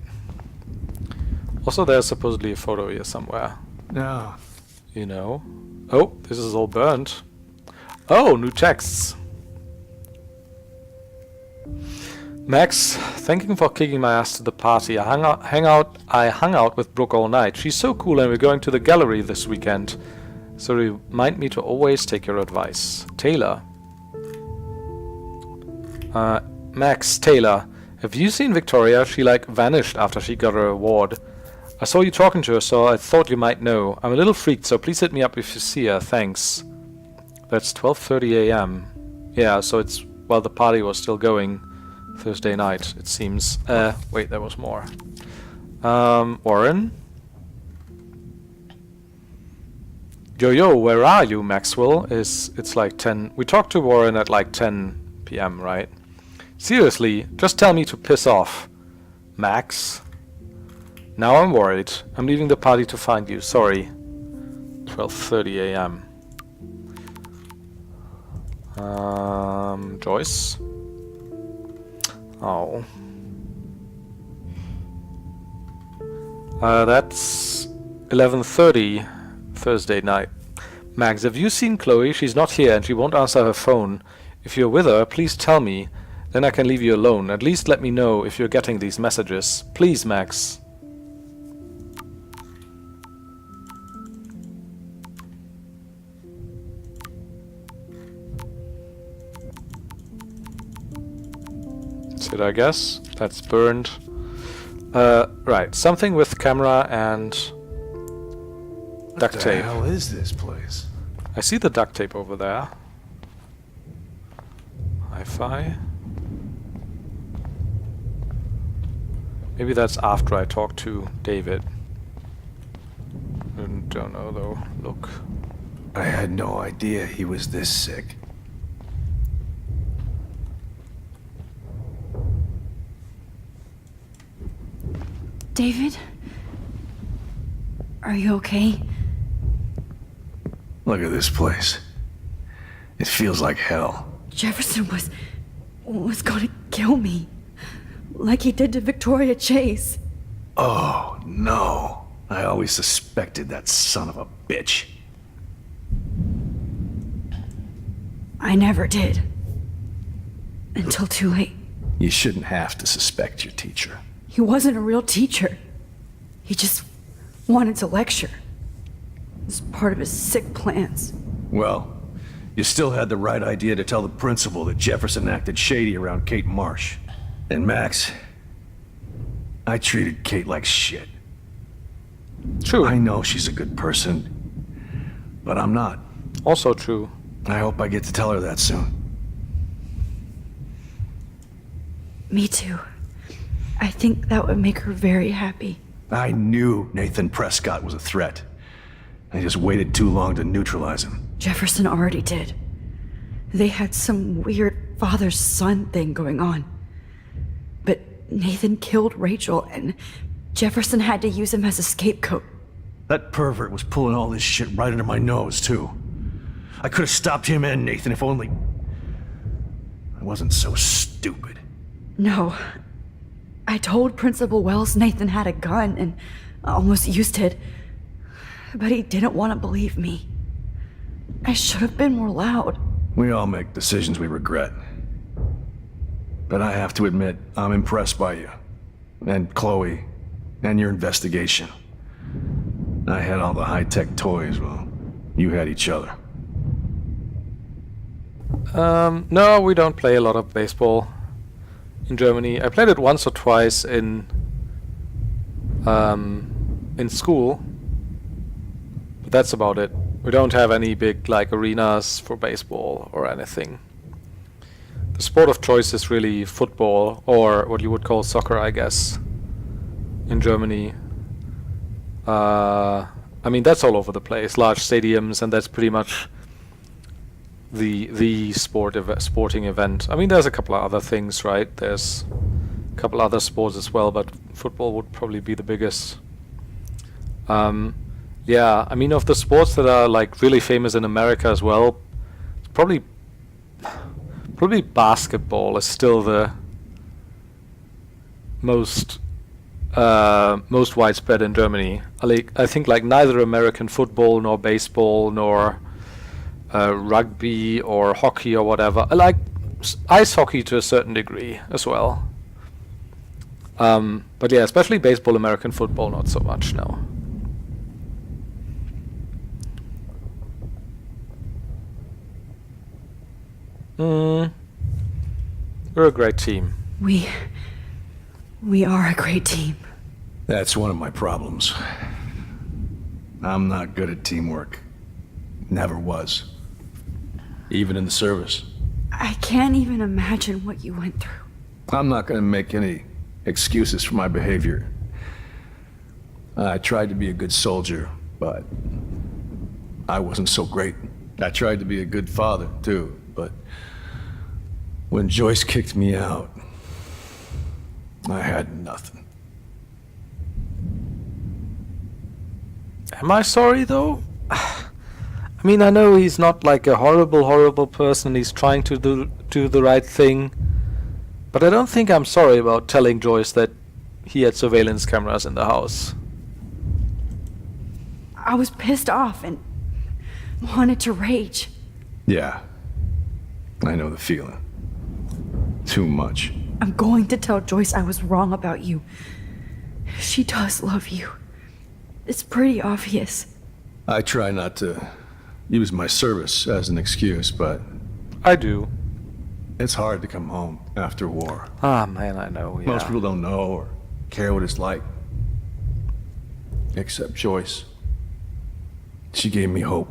Also, there's supposedly a photo here somewhere. No. You know. Oh, this is all burnt. Oh, new texts. Max, thank you for kicking my ass to the party. I hung out with Brooke all night. She's so cool, and we're going to the gallery this weekend. So remind me to always take your advice. Taylor. Max, Taylor. Have you seen Victoria? She like vanished after she got her award. I saw you talking to her, so I thought you might know. I'm a little freaked, so please hit me up if you see her. Thanks. That's 12:30 a.m. Yeah, so it's while the party was still going Thursday night, it seems. Wait, there was more. Warren? Yo, where are you, Maxwell? It's like 10... We talked to Warren at like 10 p.m., right? Seriously, just tell me to piss off. Max? Now I'm worried. I'm leaving the party to find you. Sorry. 12:30 a.m. Joyce? Oh. That's 11:30 Thursday night. Max, have you seen Chloe? She's not here and she won't answer her phone. If you're with her, please tell me. Then I can leave you alone. At least let me know if you're getting these messages. Please, Max. That's it, I guess. That's burned. Right. Something with camera and duct tape. What the hell is this place? I see the duct tape over there. Hi-fi. Maybe that's after I talk to David. Don't know though. Look. I had no idea he was this sick. David? Are you okay? Look at this place. It feels like hell. Jefferson was gonna kill me. Like he did to Victoria Chase. Oh, no. I always suspected that son of a bitch. I never did. Until too late. You shouldn't have to suspect your teacher. He wasn't a real teacher. He just wanted to lecture. It was part of his sick plans. Well, you still had the right idea to tell the principal that Jefferson acted shady around Kate Marsh. And Max, I treated Kate like shit. True. I know she's a good person, but I'm not. Also true. I hope I get to tell her that soon. Me too. I think that would make her very happy. I knew Nathan Prescott was a threat. I just waited too long to neutralize him. Jefferson already did. They had some weird father-son thing going on. But Nathan killed Rachel, and Jefferson had to use him as a scapegoat. That pervert was pulling all this shit right under my nose, too. I could have stopped him and Nathan if only I wasn't so stupid. No. I told Principal Wells Nathan had a gun and almost used it. But he didn't want to believe me. I should have been more loud. We all make decisions we regret. But I have to admit, I'm impressed by you. And Chloe. And your investigation. I had all the high-tech toys, well, you had each other. No, we don't play a lot of baseball in Germany. I played it once or twice in school, but that's about it. We don't have any big like arenas for baseball or anything. The sport of choice is really football, or what you would call soccer, I guess, in Germany. I mean, that's all over the place, large stadiums, and that's pretty much the sporting event. I mean, there's a couple of other things, right? There's a couple other sports as well, but football would probably be the biggest. Yeah, I mean, of the sports that are like really famous in America as well, it's probably basketball is still the most widespread in Germany. I think like neither American football nor baseball nor rugby or hockey or whatever. I like ice hockey to a certain degree as well. But yeah, especially baseball, American football, not so much now. We're a great team. We are a great team. That's one of my problems. I'm not good at teamwork. Never was. Even in the service. I can't even imagine what you went through. I'm not gonna make any excuses for my behavior. I tried to be a good soldier, but I wasn't so great. I tried to be a good father, too, but when Joyce kicked me out, I had nothing. Am I sorry, though? I mean, I know he's not like a horrible person. He's trying to do the right thing. But I don't think I'm sorry about telling Joyce that he had surveillance cameras in the house. I was pissed off and wanted to rage. Yeah. I know the feeling. Too much. I'm going to tell Joyce I was wrong about you. She does love you. It's pretty obvious. I try not to use my service as an excuse, but I do. It's hard to come home after war. Ah, man, I know, yeah. Most people don't know or care what it's like. Except Joyce. She gave me hope.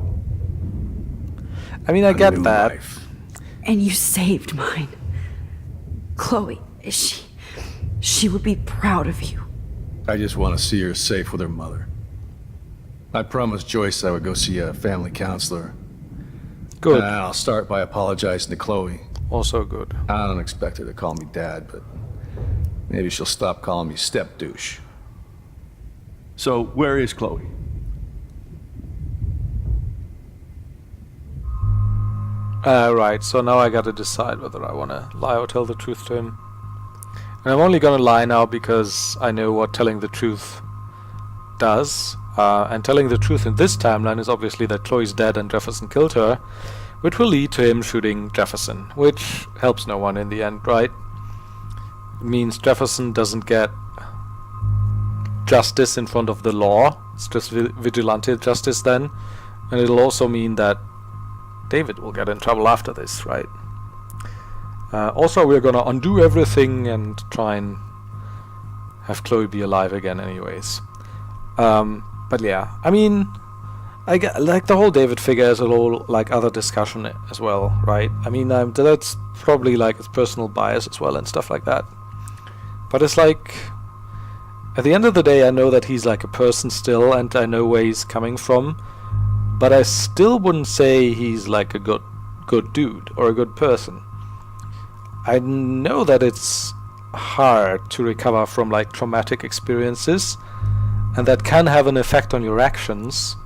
I mean, I get that. Life. And you saved mine. Chloe, she would be proud of you. I just want to see her safe with her mother. I promised Joyce I would go see a family counselor. Good. And I'll start by apologizing to Chloe. Also good. I don't expect her to call me dad, but maybe she'll stop calling me step douche. So, where is Chloe? Right, so now I gotta decide whether I wanna lie or tell the truth to him. And I'm only gonna lie now because I know what telling the truth does. And telling the truth in this timeline is obviously that Chloe's dead and Jefferson killed her, which will lead to him shooting Jefferson, which helps no one in the end, right? It means Jefferson doesn't get justice in front of the law. It's just vigilante justice then. And it'll also mean that David will get in trouble after this, right? Also, we're gonna undo everything and try and have Chloe be alive again anyways. But yeah, I mean, I get, like, the whole David figure is a whole, like, other discussion as well, right? I mean, that's probably, like, his personal bias as well and stuff like that. But it's like, at the end of the day, I know that he's, like, a person still, and I know where he's coming from, but I still wouldn't say he's, like, a good dude or a good person. I know that it's hard to recover from, like, traumatic experiences, and that can have an effect on your actions.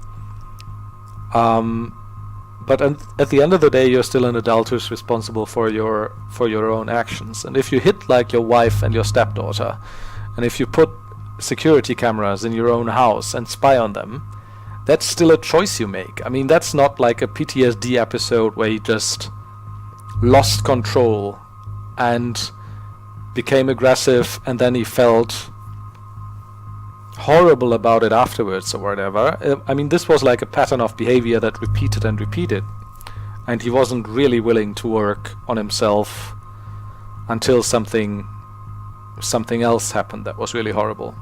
But at the end of the day, you're still an adult who's responsible for your own actions. And if you hit like your wife and your stepdaughter, and if you put security cameras in your own house and spy on them, that's still a choice you make. I mean, that's not like a PTSD episode where he just lost control and became aggressive, and then he felt horrible about it afterwards or whatever. I mean, this was like a pattern of behavior that repeated and repeated, and he wasn't really willing to work on himself until something else happened that was really horrible.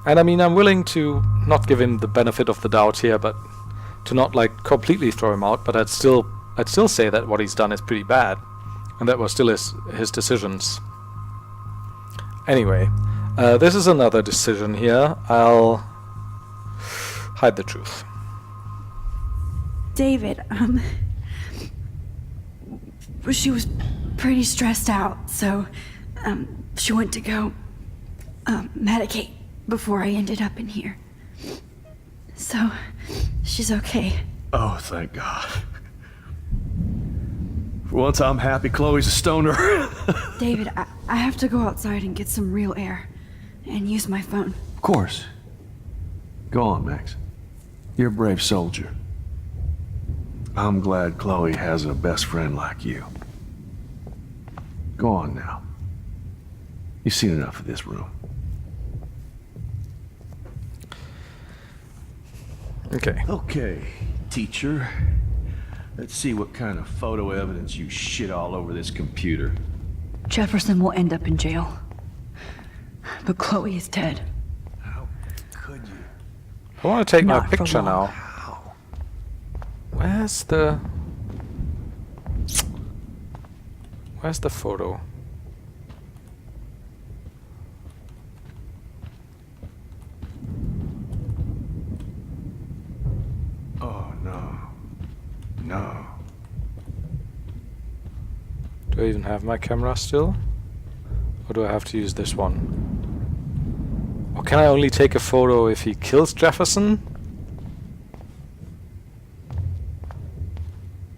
And I mean, I'm willing to not give him the benefit of the doubt here, but to not like completely throw him out, but I'd still say that what he's done is pretty bad, and that was still his decisions. Anyway, this is another decision here. I'll hide the truth. David, she was pretty stressed out, so, she went to go, medicate before I ended up in here. So, she's okay. Oh, thank God. For once, I'm happy Chloe's a stoner. David, I have to go outside and get some real air and use my phone. Of course. Go on, Max. You're a brave soldier. I'm glad Chloe has a best friend like you. Go on now. You've seen enough of this room. Okay. Okay, teacher. Let's see what kind of photo evidence you shit all over this computer. Jefferson will end up in jail. But Chloe is dead. How could you? I want to take my Not for picture long. now. Where's the photo? Oh, no. No. Do I even have my camera still? Or do I have to use this one? Or can I only take a photo if he kills Jefferson?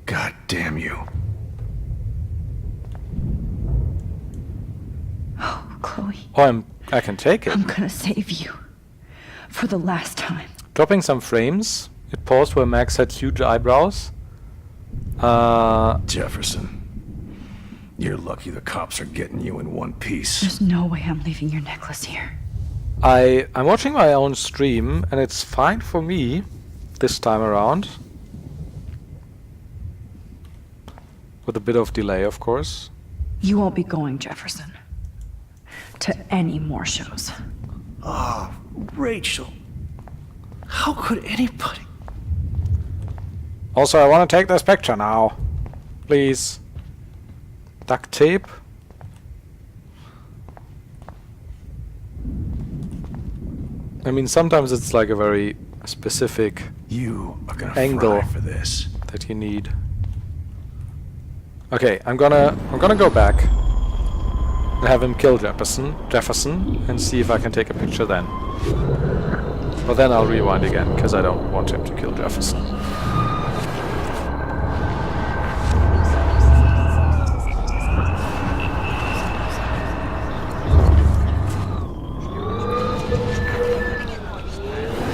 God damn you. Oh, Chloe, Oh, I can take it. I'm gonna save you. For the last time. Dropping some frames. It paused where Max had huge eyebrows. Jefferson. You're lucky the cops are getting you in one piece. There's no way I'm leaving your necklace here. I'm watching my own stream, and it's fine for me this time around. With a bit of delay, of course. You won't be going, Jefferson. To any more shows. Oh, Rachel. How could anybody? Also, I want to take this picture now. Please. Duct tape. I mean, sometimes it's like a very specific You are gonna angle fry for this. that you need. Okay, I'm gonna go back and have him kill Jefferson, and see if I can take a picture then. But then I'll rewind again, because I don't want him to kill Jefferson.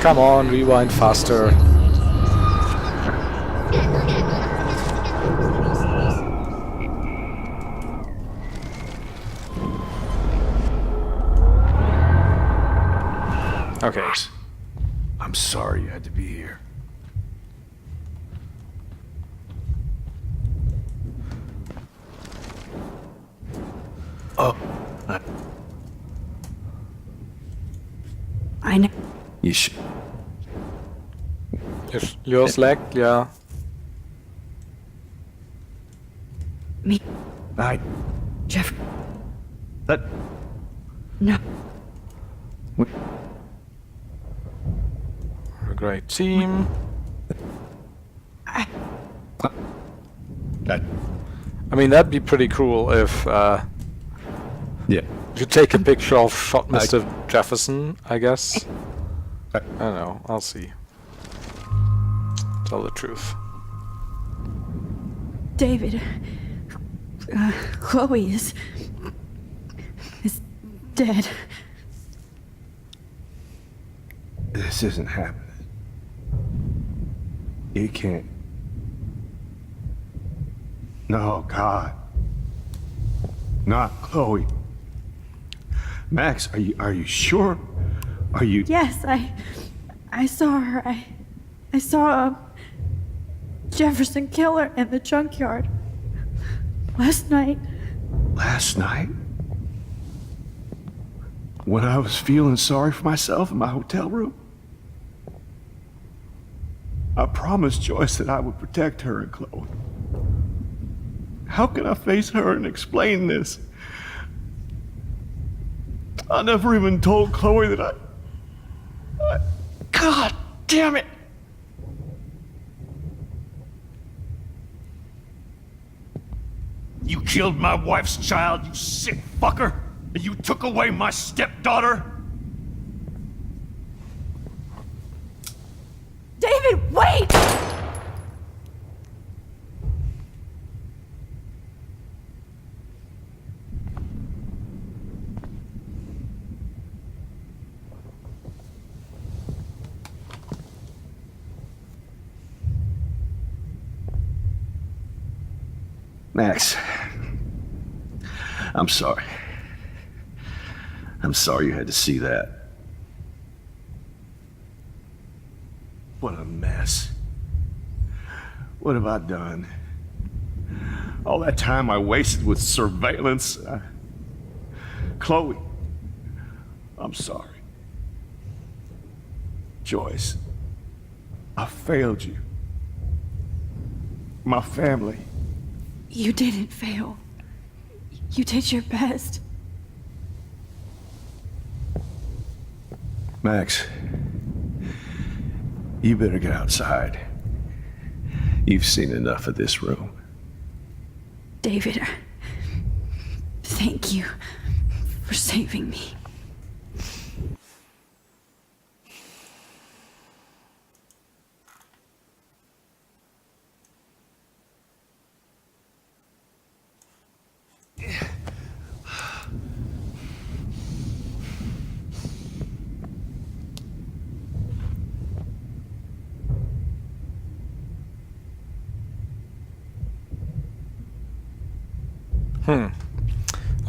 Come on, rewind faster. Okay. I'm sorry you had to be here. Oh. I know. You should. If yours lagged, yeah. Me. Jeff. That. No. We're a great team. I mean, that'd be pretty cool if yeah. you take a picture of shot Mr. Jefferson, I guess. I don't know, I'll see. Tell the truth. David, Chloe is dead. This isn't happening. It can't. No, God. Not Chloe. Max, are you sure? Are you? Yes, I saw her. I saw a Jefferson killer in the junkyard last night. Last night? When I was feeling sorry for myself in my hotel room? I promised Joyce that I would protect her and Chloe. How can I face her and explain this? I never even told Chloe that I... God damn it! You killed my wife's child, you sick fucker! And you took away my stepdaughter? David, wait! Max, I'm sorry. I'm sorry you had to see that. What a mess. What have I done? All that time I wasted with surveillance. Chloe, I'm sorry. Joyce, I failed you. My family. You didn't fail. You did your best. Max, you better get outside. You've seen enough of this room. David, thank you for saving me.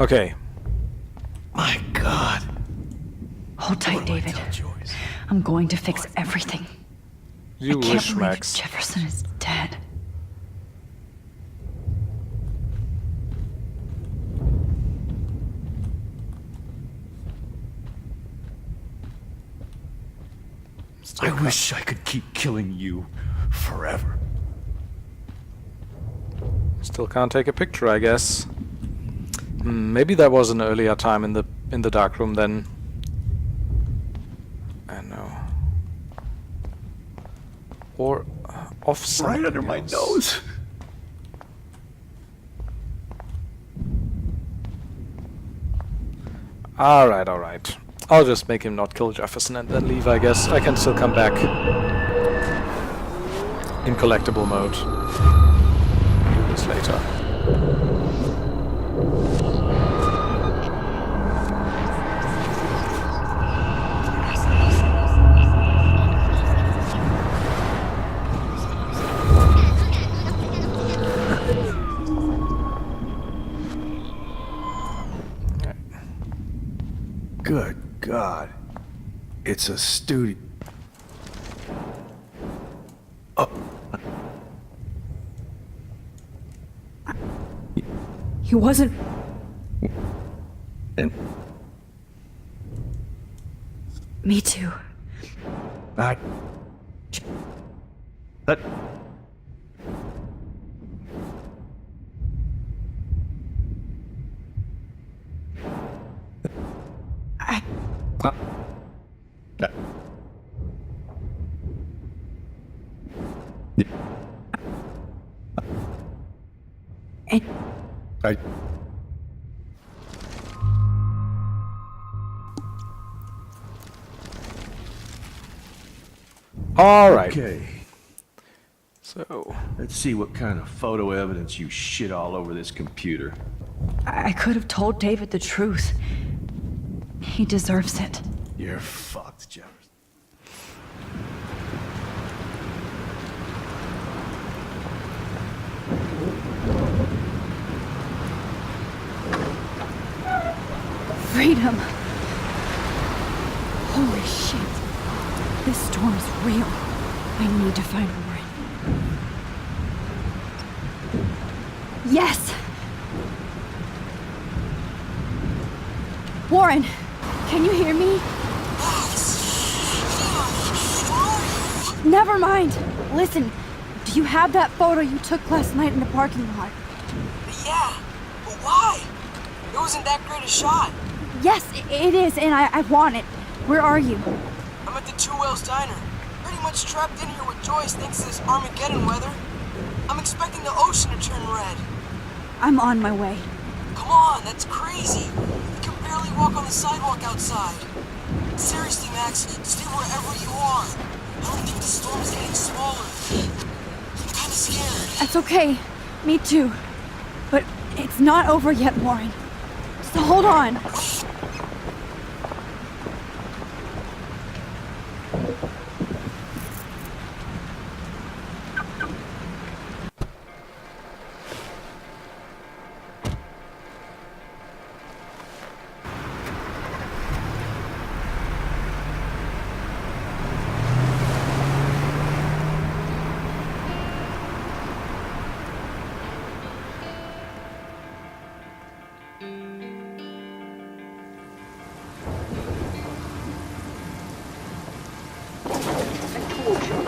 Okay. My God. Hold tight, David. I'm going to fix everything. You I can't wish, believe Max. Jefferson is dead. I wish I could keep killing you forever. Still can't take a picture, I guess. Maybe that was an earlier time in the dark room then. I know. Or off something Right under my else. nose. Alright, alright. I'll just make him not kill Jefferson and then leave, I guess. I can still come back in collectible mode. Do this later. Good God. It's a studio. Oh. He wasn't. And Me too. that. Alright. Okay. So, let's see what kind of photo evidence you shit all over this computer. I could have told David the truth. He deserves it. You're fucked, Jefferson. Freedom. Holy shit. This storm is real. I need to find Warren. Yes! Warren, can you hear me? Never mind. Listen, do you have that photo you took last night in the parking lot? Yeah, but why? It wasn't that great a shot. Yes, it is, and I want it. Where are you? I'm at the Two Whales Diner. Pretty much trapped in here with Joyce thanks to this Armageddon weather. I'm expecting the ocean to turn red. I'm on my way. Come on, that's crazy. You can barely walk on the sidewalk outside. Seriously, Max, stay wherever you are. I don't think the storm is getting smaller. I'm kinda scared. That's okay. Me too. But it's not over yet, Warren. So hold on.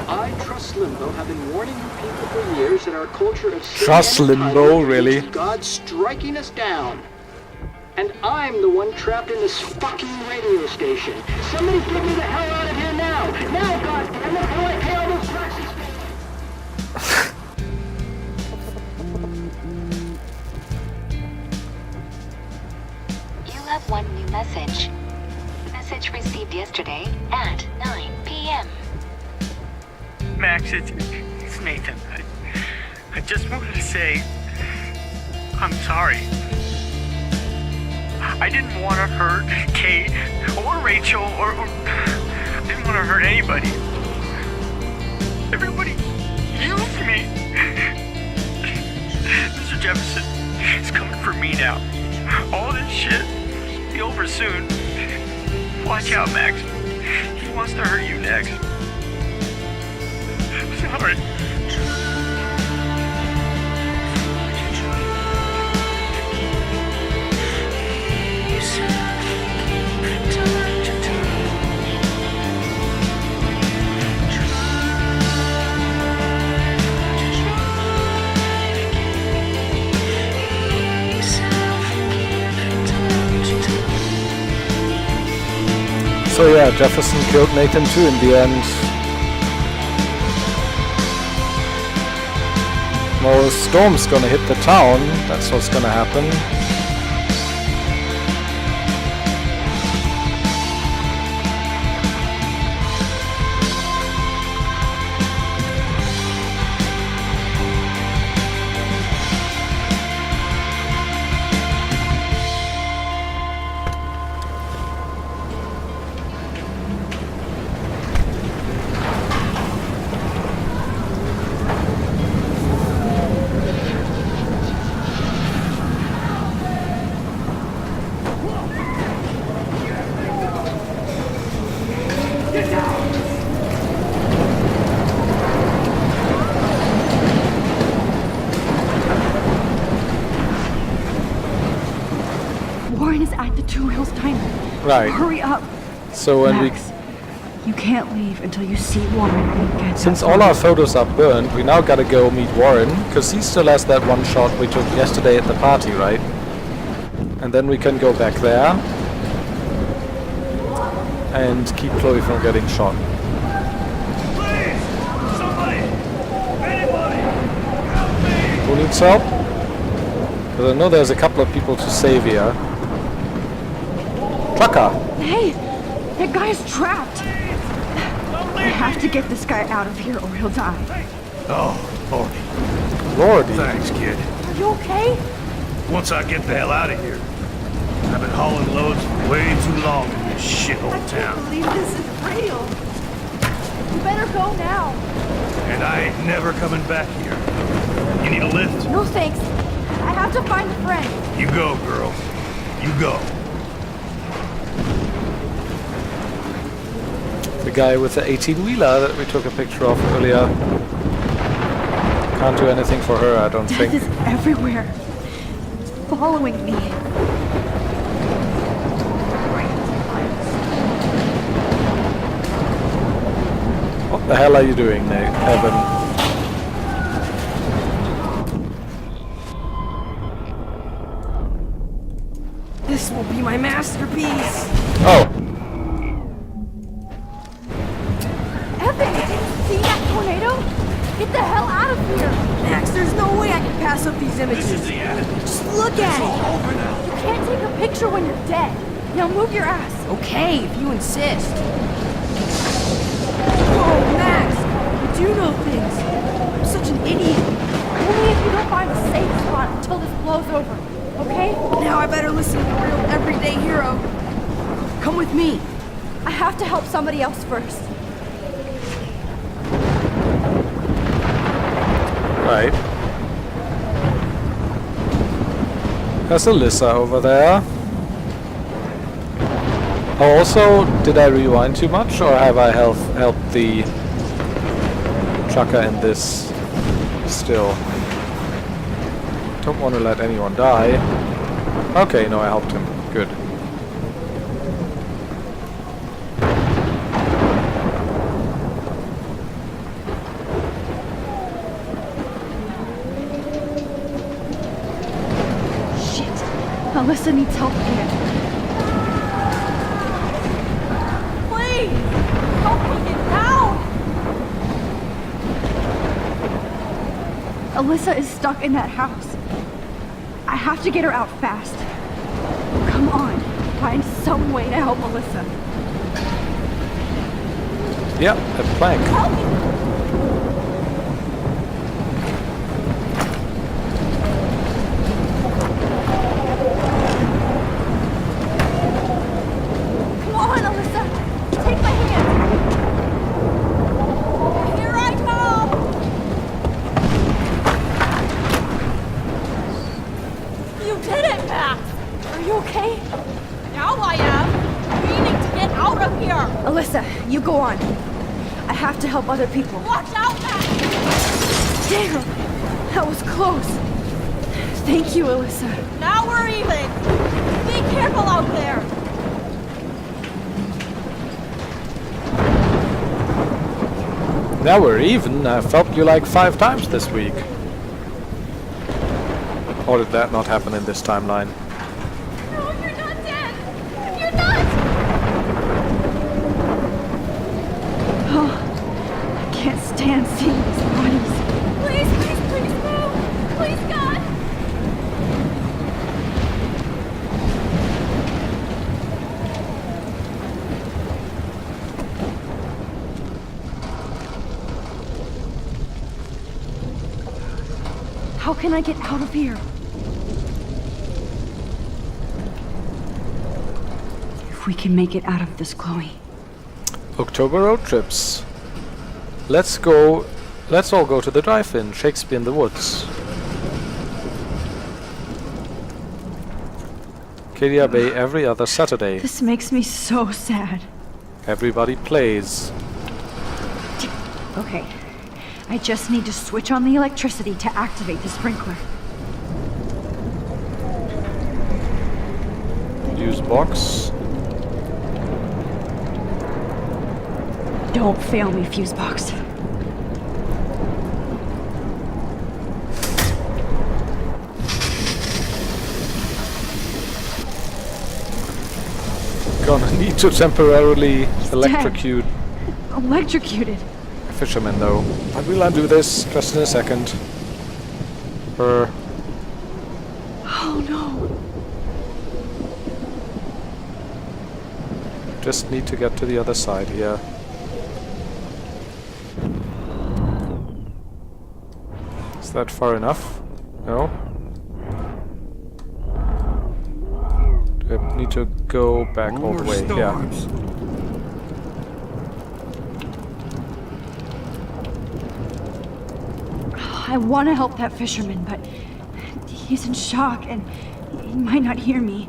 I trust Limbo have been warning you people for years that our culture of sin Trust and Limbo, entitlement really? is God striking us down. And I'm the one trapped in this fucking radio station. Somebody get me the hell out of here now! Now, goddammit, how do I pay all those taxes? You have one new message. Message received yesterday at 9 p.m. Max, it's Nathan. I just wanted to say I'm sorry. I didn't want to hurt Kate or Rachel or I didn't want to hurt anybody. Everybody used me. Mr. Jefferson is coming for me now. All this shit will be over soon. Watch out, Max. He wants to hurt you next. Sorry. So yeah, Jefferson killed Nathan too in the end. Well, a storm's gonna hit the town, that's what's gonna happen. Warren is at the Two Whales Diner. Right. Hurry up. So when Max, you can't leave until you see Warren and get Since that all our photo. photos are burned, we now gotta go meet Warren, because he still has that one shot we took yesterday at the party, right? And then we can go back there and keep Chloe from getting shot. Please! Somebody! Anybody! Help me! Who needs help? Because I know there's a couple of people to save here. Trucker! Hey, that guy's trapped. I have to get this guy out of here or he'll die. Oh, Lordy. Lordy. Thanks, kid. Are you okay? Once I get the hell out of here. I've been hauling loads for way too long in this shithole town. I believe this is real. You better go now. And I ain't never coming back here. You need a lift? No thanks. I have to find a friend. You go, girl. You go. The guy with the 18-wheeler that we took a picture of earlier. Can't do anything for her, I don't Death think. is everywhere. It's following me. What the hell are you doing, Evan? This will be my masterpiece. Oh. Evan, did you see that tornado? Get the hell out of here! Max, there's no way I can pass up these images. This is the end. Just look at it. Over now. You can't take a picture when you're dead. Now move your ass. Okay, if you insist. Oh, Max, you do know things. I'm such an idiot. Only if you don't find a safe spot until this blows over, okay? Now I better listen to the real everyday hero. Come with me. I have to help somebody else first. Right. There's Alyssa over there. Oh, also, did I rewind too much, or have I helped the trucker in this still? Don't want to let anyone die. Okay, no, I helped him. Good. Alyssa needs help again. Please! Help me get down! Alyssa is stuck in that house. I have to get her out fast. Come on, find some way to help Alyssa. Yeah, a plank. Help me! You go on. I have to help other people. Watch out, Max! Damn! That was close. Thank you, Alyssa. Now we're even! Be careful out there! Now we're even. I've helped you like 5 times this week. Or did that not happen in this timeline? No, you're not dead! You're not! Oh, I can't stand seeing these bodies. Please, please, please move! Please, God! How can I get out of here? If we can make it out of this, Chloe. October road trips. Let's all go to the drive-in, Shakespeare in the Woods. Arcadia Bay every other Saturday. This makes me so sad. Everybody plays. Okay. I just need to switch on the electricity to activate the sprinkler. Use box. Don't fail me, fuse box. Gonna need to temporarily electrocute. Electrocuted. A fisherman though. I will undo this just in a second. Oh no. Just need to get to the other side here. that far enough? No? Do I need to go back all the way? Yeah. I want to help that fisherman, but he's in shock and he might not hear me.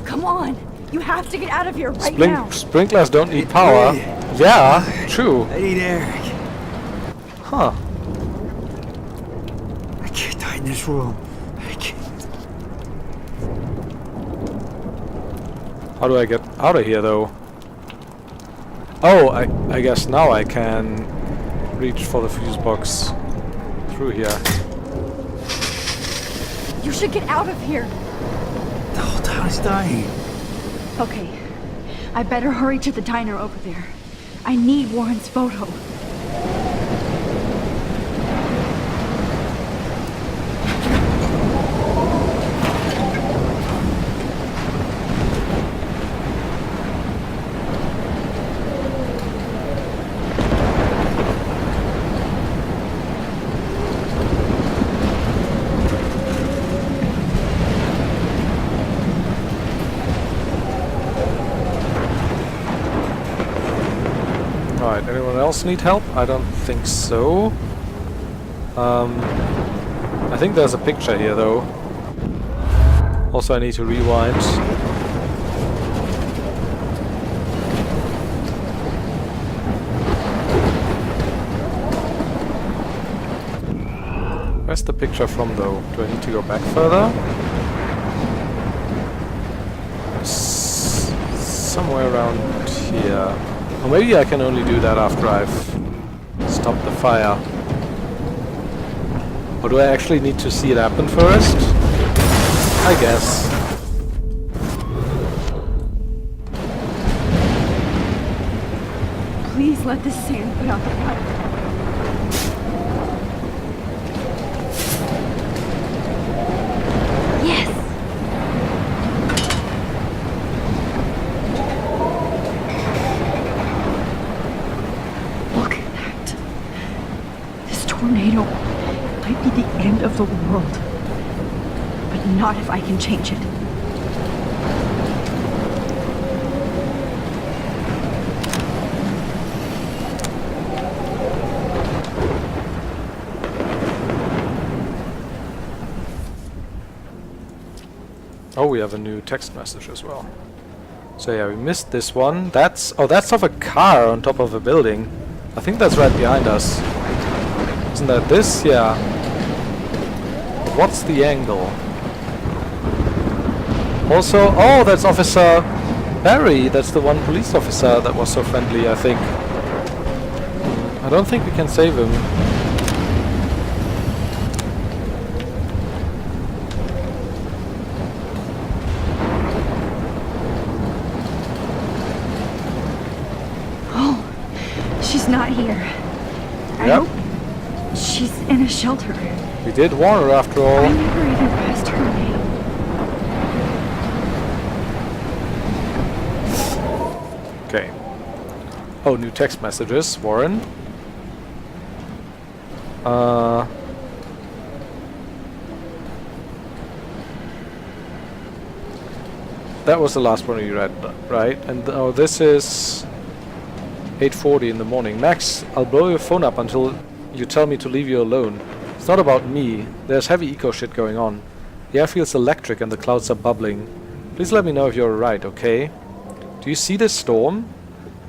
Come on! You have to get out of here right now! Sprinklers don't need power. Yeah, true. I need air. Huh. I can't die in this room. I can't. How do I get out of here, though? Oh, I guess now I can reach for the fuse box through here. You should get out of here! The whole town is dying. Okay, I better hurry to the diner over there. I need Warren's photo. Anyone else need help? I don't think so. I think there's a picture here, though. Also, I need to rewind. Where's the picture from, though? Do I need to go back further? Somewhere around here. Or maybe I can only do that after I've stopped the fire. Or do I actually need to see it happen first? I guess. Please let the sand put out the fire. Yes! Tornado might be the end of the world, but not if I can change it. Oh, we have a new text message as well. So yeah, we missed this one. That's of a car on top of a building. I think that's right behind us. Isn't that this? Yeah. But what's the angle? Also, oh, that's Officer Barry. That's the one police officer that was so friendly, I think. I don't think we can save him. Oh, she's not here. Yep. She's in a shelter. We did warn her after all. I never even asked her name. Okay. Oh, new text messages. Warren. That was the last one you read, right? And oh, this is 8:40 in the morning. Max, I'll blow your phone up until you tell me to leave you alone. It's not about me. There's heavy eco shit going on. The air feels electric and the clouds are bubbling. Please let me know if you're right, okay? Do you see this storm?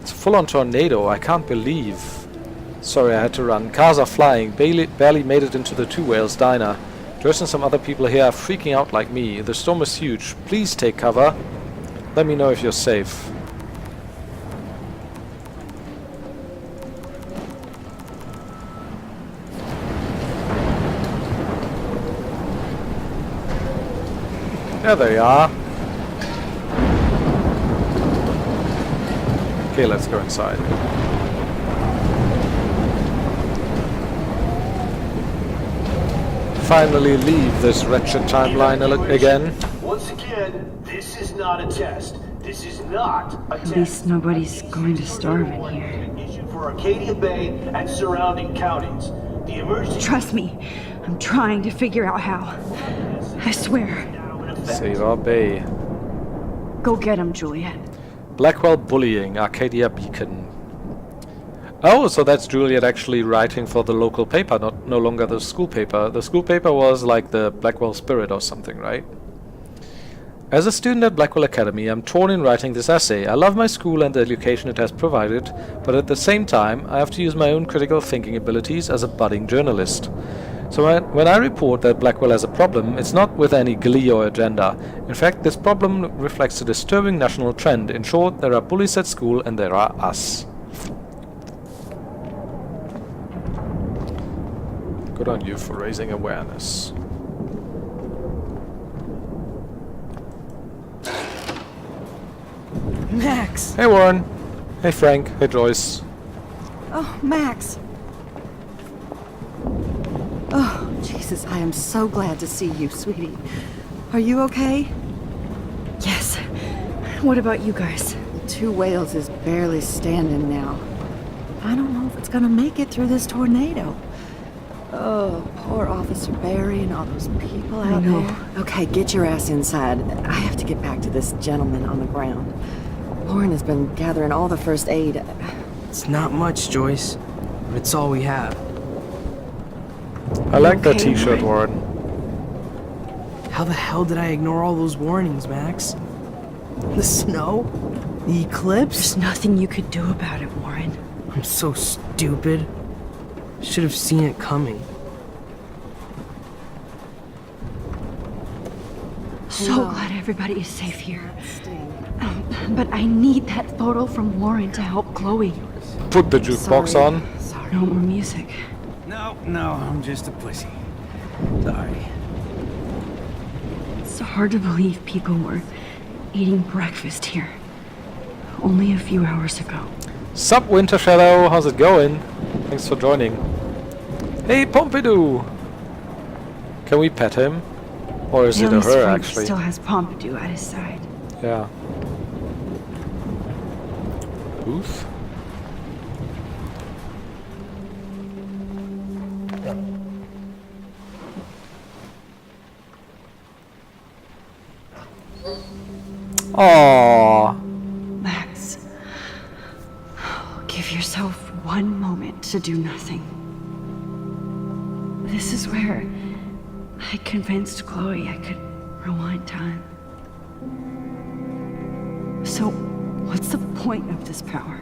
It's a full-on tornado. I can't believe. Sorry, I had to run. Cars are flying. Barely made it into the Two Whales diner. Joyce and some other people here are freaking out like me. The storm is huge. Please take cover. Let me know if you're safe. There they are. Okay, let's go inside. Finally leave this wretched timeline again. Once again, this is not a test. This is not a test. At least nobody's going to starve in here. for Arcadia Bay and surrounding counties. The emergency... Trust me, I'm trying to figure out how. I swear. Save our bay. Go get him, Juliet. Blackwell bullying, Arcadia Beacon. Oh, so that's Juliet actually writing for the local paper, no longer the school paper. The school paper was like the Blackwell Spirit or something, right? As a student at Blackwell Academy, I'm torn in writing this essay. I love my school and the education it has provided, but at the same time, I have to use my own critical thinking abilities as a budding journalist. So when I report that Blackwell has a problem, it's not with any glee or agenda. In fact, this problem reflects a disturbing national trend. In short, there are bullies at school and there are us. Good on you for raising awareness. Max! Hey Warren. Hey Frank. Hey Joyce. Oh, Max. Oh, Jesus, I am so glad to see you, sweetie. Are you okay? Yes. What about you guys? The Two Whales is barely standing now. I don't know if it's gonna make it through this tornado. Oh, poor Officer Barry and all those people out there. Okay, get your ass inside. I have to get back to this gentleman on the ground. Lauren has been gathering all the first aid. It's not much, Joyce, but it's all we have. I like that t-shirt, Warren. How the hell did I ignore all those warnings, Max? The snow? The eclipse? There's nothing you could do about it, Warren. I'm so stupid. Should have seen it coming. So glad everybody is safe here. But I need that photo from Warren to help Chloe. Put the jukebox on. No more music. No, I'm just a pussy. Sorry. It's hard to believe people were eating breakfast here only a few hours ago. Sup, Winter Shadow, how's it going? Thanks for joining. Hey, Pompidou! Can we pet him? Or is it a her, Frank actually? Still has Pompidou at his side. Yeah. Booth? Aww. Max, give yourself one moment to do nothing. This is where I convinced Chloe I could rewind time. So, what's the point of this power?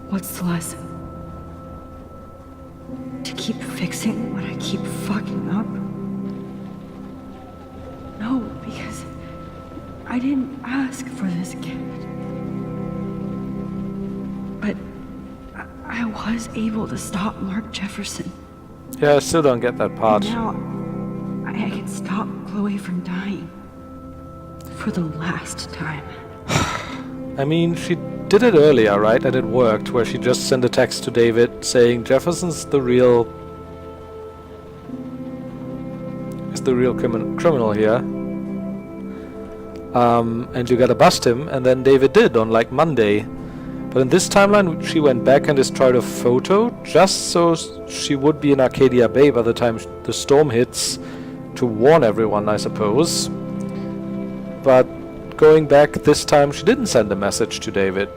What's the lesson? To keep fixing what I keep fucking up? No, because I didn't ask for this gift. But I was able to stop Mark Jefferson. Yeah, I still don't get that part. Now, I can stop Chloe from dying. For the last time. I mean, she did it earlier, right? And it worked, where she just sent a text to David saying Jefferson's the real criminal here. And you gotta bust him, and then David did on like Monday. But in this timeline, she went back and destroyed a photo just so she would be in Arcadia Bay by the time the storm hits, to warn everyone, I suppose. But going back this time, she didn't send a message to David,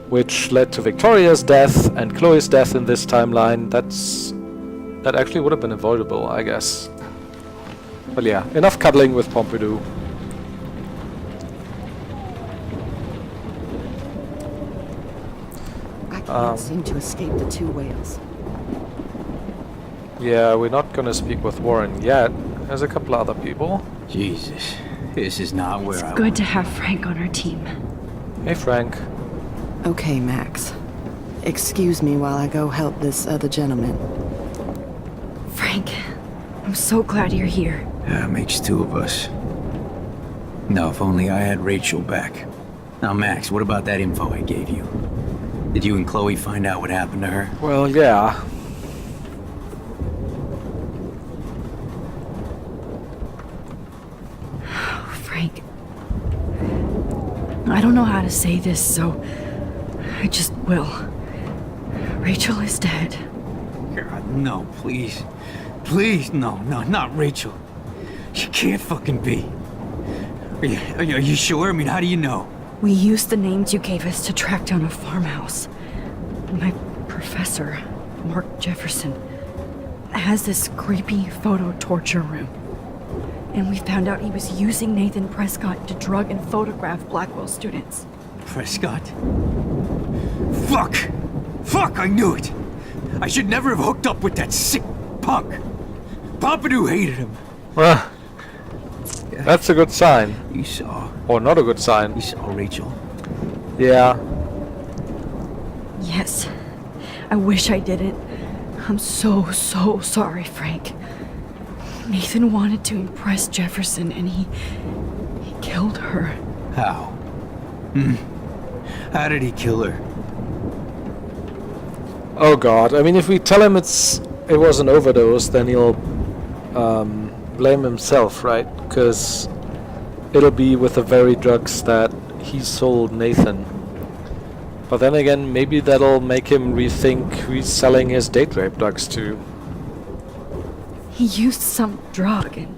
which led to Victoria's death and Chloe's death in this timeline. That actually would have been avoidable, I guess. But yeah, enough cuddling with Pompidou. I can't seem to escape the Two Whales. Yeah, we're not gonna speak with Warren yet. There's a couple other people. Jesus, this is not where I Good to have Frank on our team. Hey, Frank. Okay, Max. Excuse me while I go help this other gentleman. Frank, I'm so glad you're here. Yeah, makes two of us. Now, if only I had Rachel back. Now, Max, what about that info I gave you? Did you and Chloe find out what happened to her? Well, yeah. Frank, I don't know how to say this, so I just will. Rachel is dead. God, no, please. Please, no, not Rachel. She can't fucking be. Are you sure? I mean, how do you know? We used the names you gave us to track down a farmhouse. My professor, Mark Jefferson, has this creepy photo torture room. And we found out he was using Nathan Prescott to drug and photograph Blackwell students. Prescott? Fuck! Fuck, I knew it! I should never have hooked up with that sick punk. Pompidou hated him. Well, that's a good sign. You saw. Or not a good sign. You saw Rachel. Yeah. Yes. I wish I didn't. I'm so sorry, Frank. Nathan wanted to impress Jefferson and he killed her. How? How did he kill her? Oh god, I mean if we tell him it was an overdose, then he'll blame himself, right? Because it'll be with the very drugs that he sold Nathan. But then again, maybe that'll make him rethink who he's selling his date rape drugs to. He used some drug and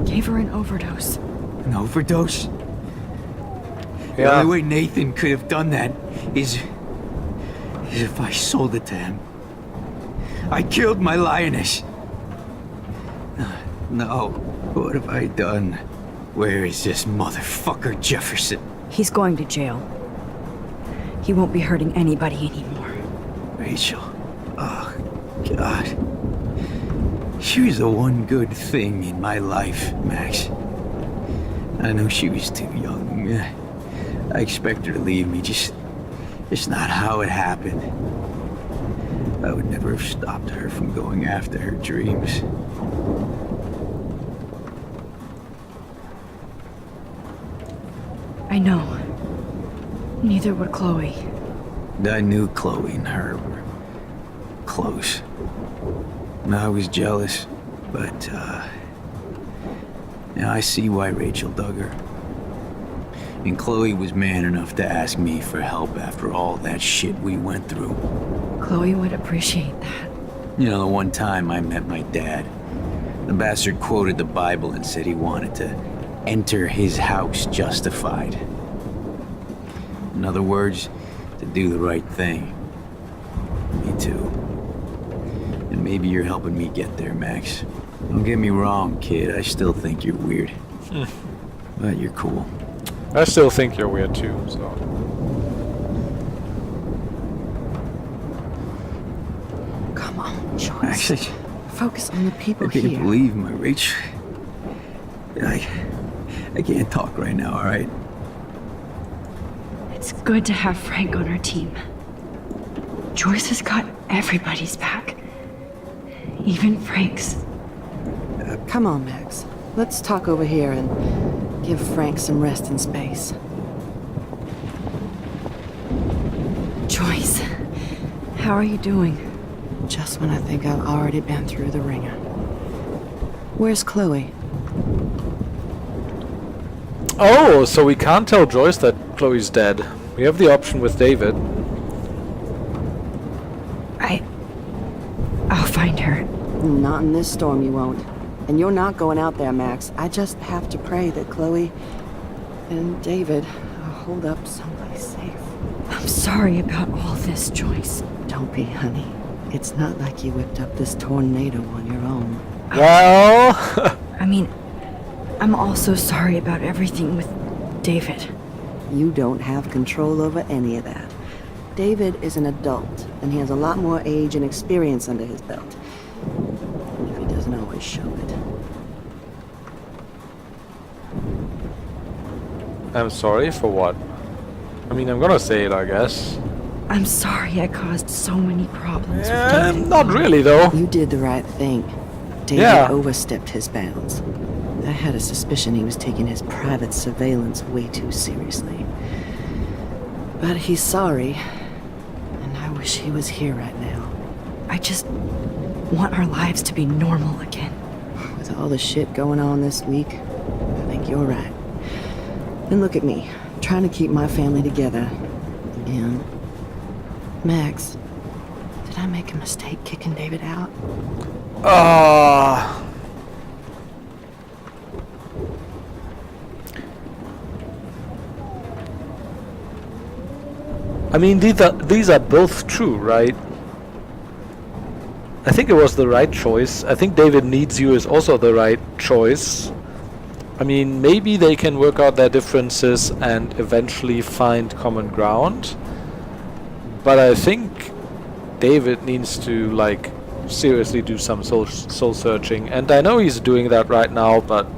gave her an overdose. An overdose? The Yeah. only way Nathan could have done that is if I sold it to him. I killed my lioness. No, what have I done? Where is this motherfucker Jefferson? He's going to jail. He won't be hurting anybody anymore. Rachel. Oh, God. She was the one good thing in my life, Max. I know she was too young. I expect her to leave me, just not how it happened. I would never have stopped her from going after her dreams. I know. Neither would Chloe. I knew Chloe and her were close. And I was jealous, but, I see why Rachel dug her. And Chloe was man enough to ask me for help after all that shit we went through. Chloe would appreciate that. You know, the one time I met my dad, the bastard quoted the Bible and said he wanted to enter his house justified. In other words, to do the right thing. Me too. And maybe you're helping me get there, Max. Don't get me wrong, kid. I still think you're weird. But you're cool. I still think you're weird too, so. Come on, Joyce. Actually, Focus on the people I can't here. believe my Rachel. I can't talk right now, alright? It's good to have Frank on our team. Joyce has got everybody's back. Even Frank's. Come on, Max. Let's talk over here and give Frank some rest and space. Joyce, how are you doing? Just when I think I've already been through the ringer. Where's Chloe? Oh, so we can't tell Joyce that Chloe's dead. We have the option with David. I'll find her. Not in this storm, you won't. And you're not going out there, Max. I just have to pray that Chloe and David hold up someplace safe. I'm sorry about all this, Joyce. Don't be, honey. It's not like you whipped up this tornado on your own. Well... I mean, I'm also sorry about everything with David. You don't have control over any of that. David is an adult, and he has a lot more age and experience under his belt. If he doesn't always show it. I'm sorry for what? I mean, I'm gonna say it, I guess. I'm sorry I caused so many problems with David. Not really, though. You did the right thing. David overstepped his bounds. I had a suspicion he was taking his private surveillance way too seriously. But he's sorry, and I wish he was here right now. I just want our lives to be normal again. With all the shit going on this week, I think you're right. And look at me, trying to keep my family together. Again. Max, Did I make a mistake kicking David out? I mean, these are both true, right? I think it was the right choice. I think David needs you is also the right choice. I mean, maybe they can work out their differences and eventually find common ground. But I think David needs to, like, seriously do some soul searching. And I know he's doing that right now, but...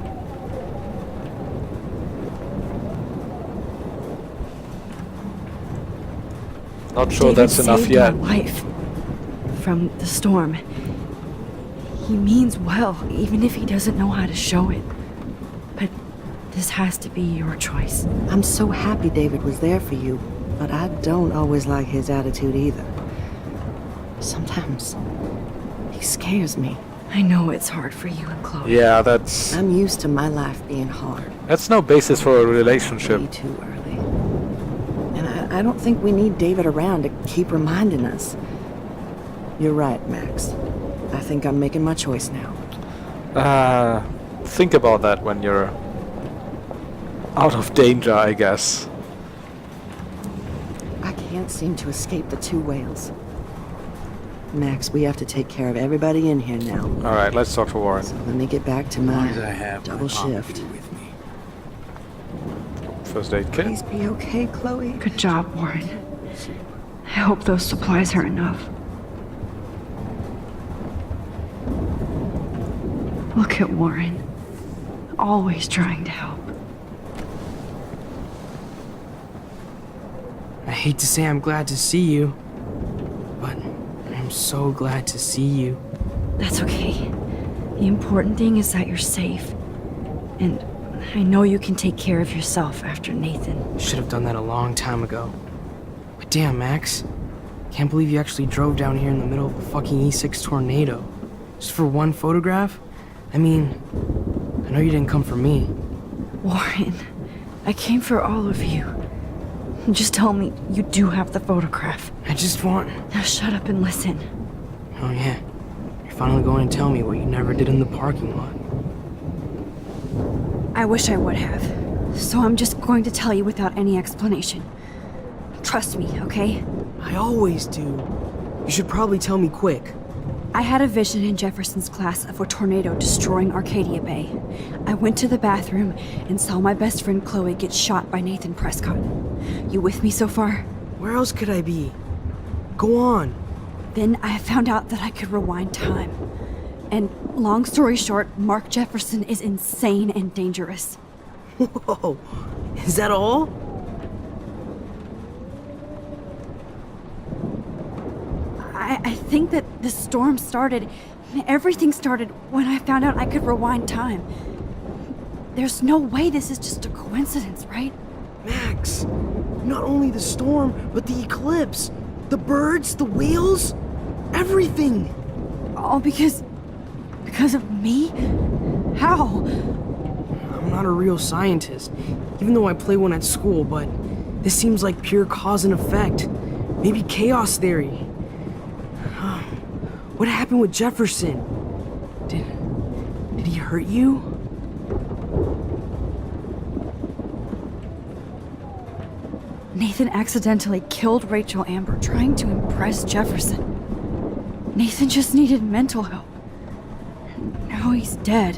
not sure David that's enough saved yet. my life from the storm. He means well, even if he doesn't know how to show it. But this has to be your choice. I'm so happy David was there for you, but I don't always like his attitude either. Sometimes he scares me. I know it's hard for you and Chloe. Yeah, that's... I'm used to my life being hard. that's no basis for a relationship. Way too early. And I don't think we need David around to keep reminding us. You're right, Max. I think I'm making my choice now. Think about that when you're out of danger, I guess. I can't seem to escape the two whales. Max, we have to take care of everybody in here now. Alright, let's talk to Warren. So let me get back to my double shift. First aid kit. Please be okay, Chloe. Good job, Warren. I hope those supplies are enough. Look at Warren. Always trying to help. I hate to say I'm glad to see you, but I'm so glad to see you. That's okay. The important thing is that you're safe. And I know you can take care of yourself after Nathan. Should have done that a long time ago. But damn, Max. Can't believe you actually drove down here in the middle of a fucking E6 tornado. Just for one photograph? I mean, I know you didn't come for me. Warren, I came for all of you. Just tell me you do have the photograph. I just want... Now shut up and listen. Oh yeah, you're finally going to tell me what you never did in the parking lot. I wish I would have. So I'm just going to tell you without any explanation. Trust me, okay? I always do. You should probably tell me quick. I had a vision in Jefferson's class of a tornado destroying Arcadia Bay. I went to the bathroom and saw my best friend Chloe get shot by Nathan Prescott. You with me so far? Where else could I be? Go on. Then I found out that I could rewind time. And long story short, Mark Jefferson is insane and dangerous. Whoa, is that all? I think that the storm started, everything started when I found out I could rewind time. There's no way this is just a coincidence, right? Max, not only the storm, but the eclipse, the birds, the whales, everything. All because of me? How? I'm not a real scientist, even though I play one at school, but this seems like pure cause and effect. Maybe chaos theory. What happened with Jefferson? Did he hurt you? Nathan accidentally killed Rachel Amber trying to impress Jefferson. Nathan just needed mental help. Now he's dead,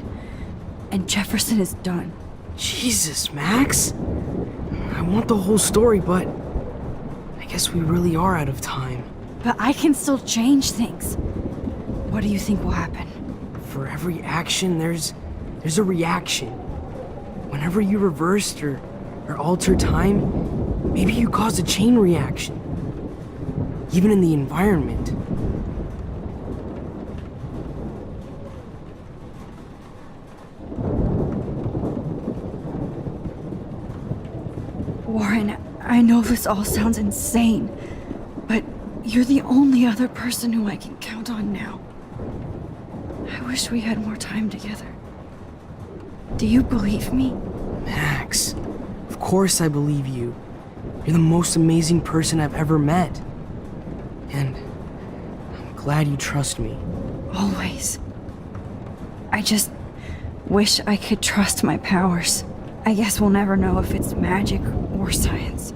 and Jefferson is done. Jesus, Max. I want the whole story, but I guess we really are out of time. But I can still change things. What do you think will happen? For every action, there's a reaction. Whenever you reversed or altered time, maybe you caused a chain reaction. Even in the environment. Warren, I know this all sounds insane, but you're the only other person who I can count on now. I wish we had more time together. Do you believe me? Max, of course I believe you. You're the most amazing person I've ever met. And glad you trust me. Always. I just wish I could trust my powers. I guess we'll never know if it's magic or science.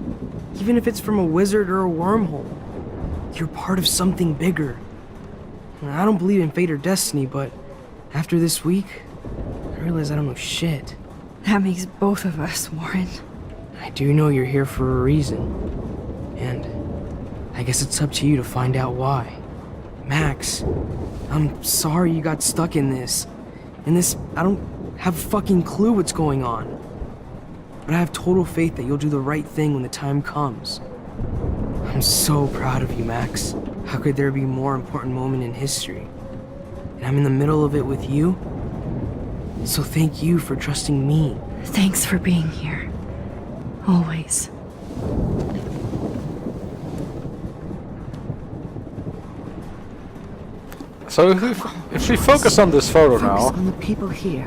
Even if it's from a wizard or a wormhole, you're part of something bigger. I don't believe in fate or destiny, but after this week, I realize I don't know shit. That makes both of us, Warren. I do know you're here for a reason. And I guess it's up to you to find out why. Max, I'm sorry you got stuck in this. I don't have a fucking clue what's going on. But I have total faith that you'll do the right thing when the time comes. I'm so proud of you, Max. How could there be a more important moment in history? And I'm in the middle of it with you. So thank you for trusting me. Thanks for being here. Always. So if we focus on this photo Focus now, on the people here.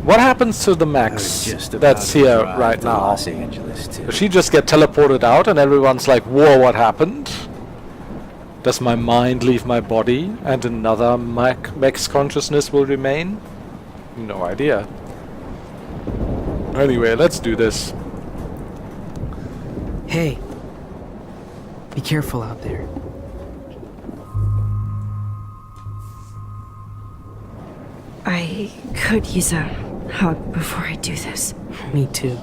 what happens to the Max that's here right now? Los Angeles too. Does she just get teleported out and everyone's like, whoa, what happened? Does my mind leave my body and another Max consciousness will remain? No idea. Anyway, let's do this. Hey, be careful out there. I could use a hug before I do this. Me too.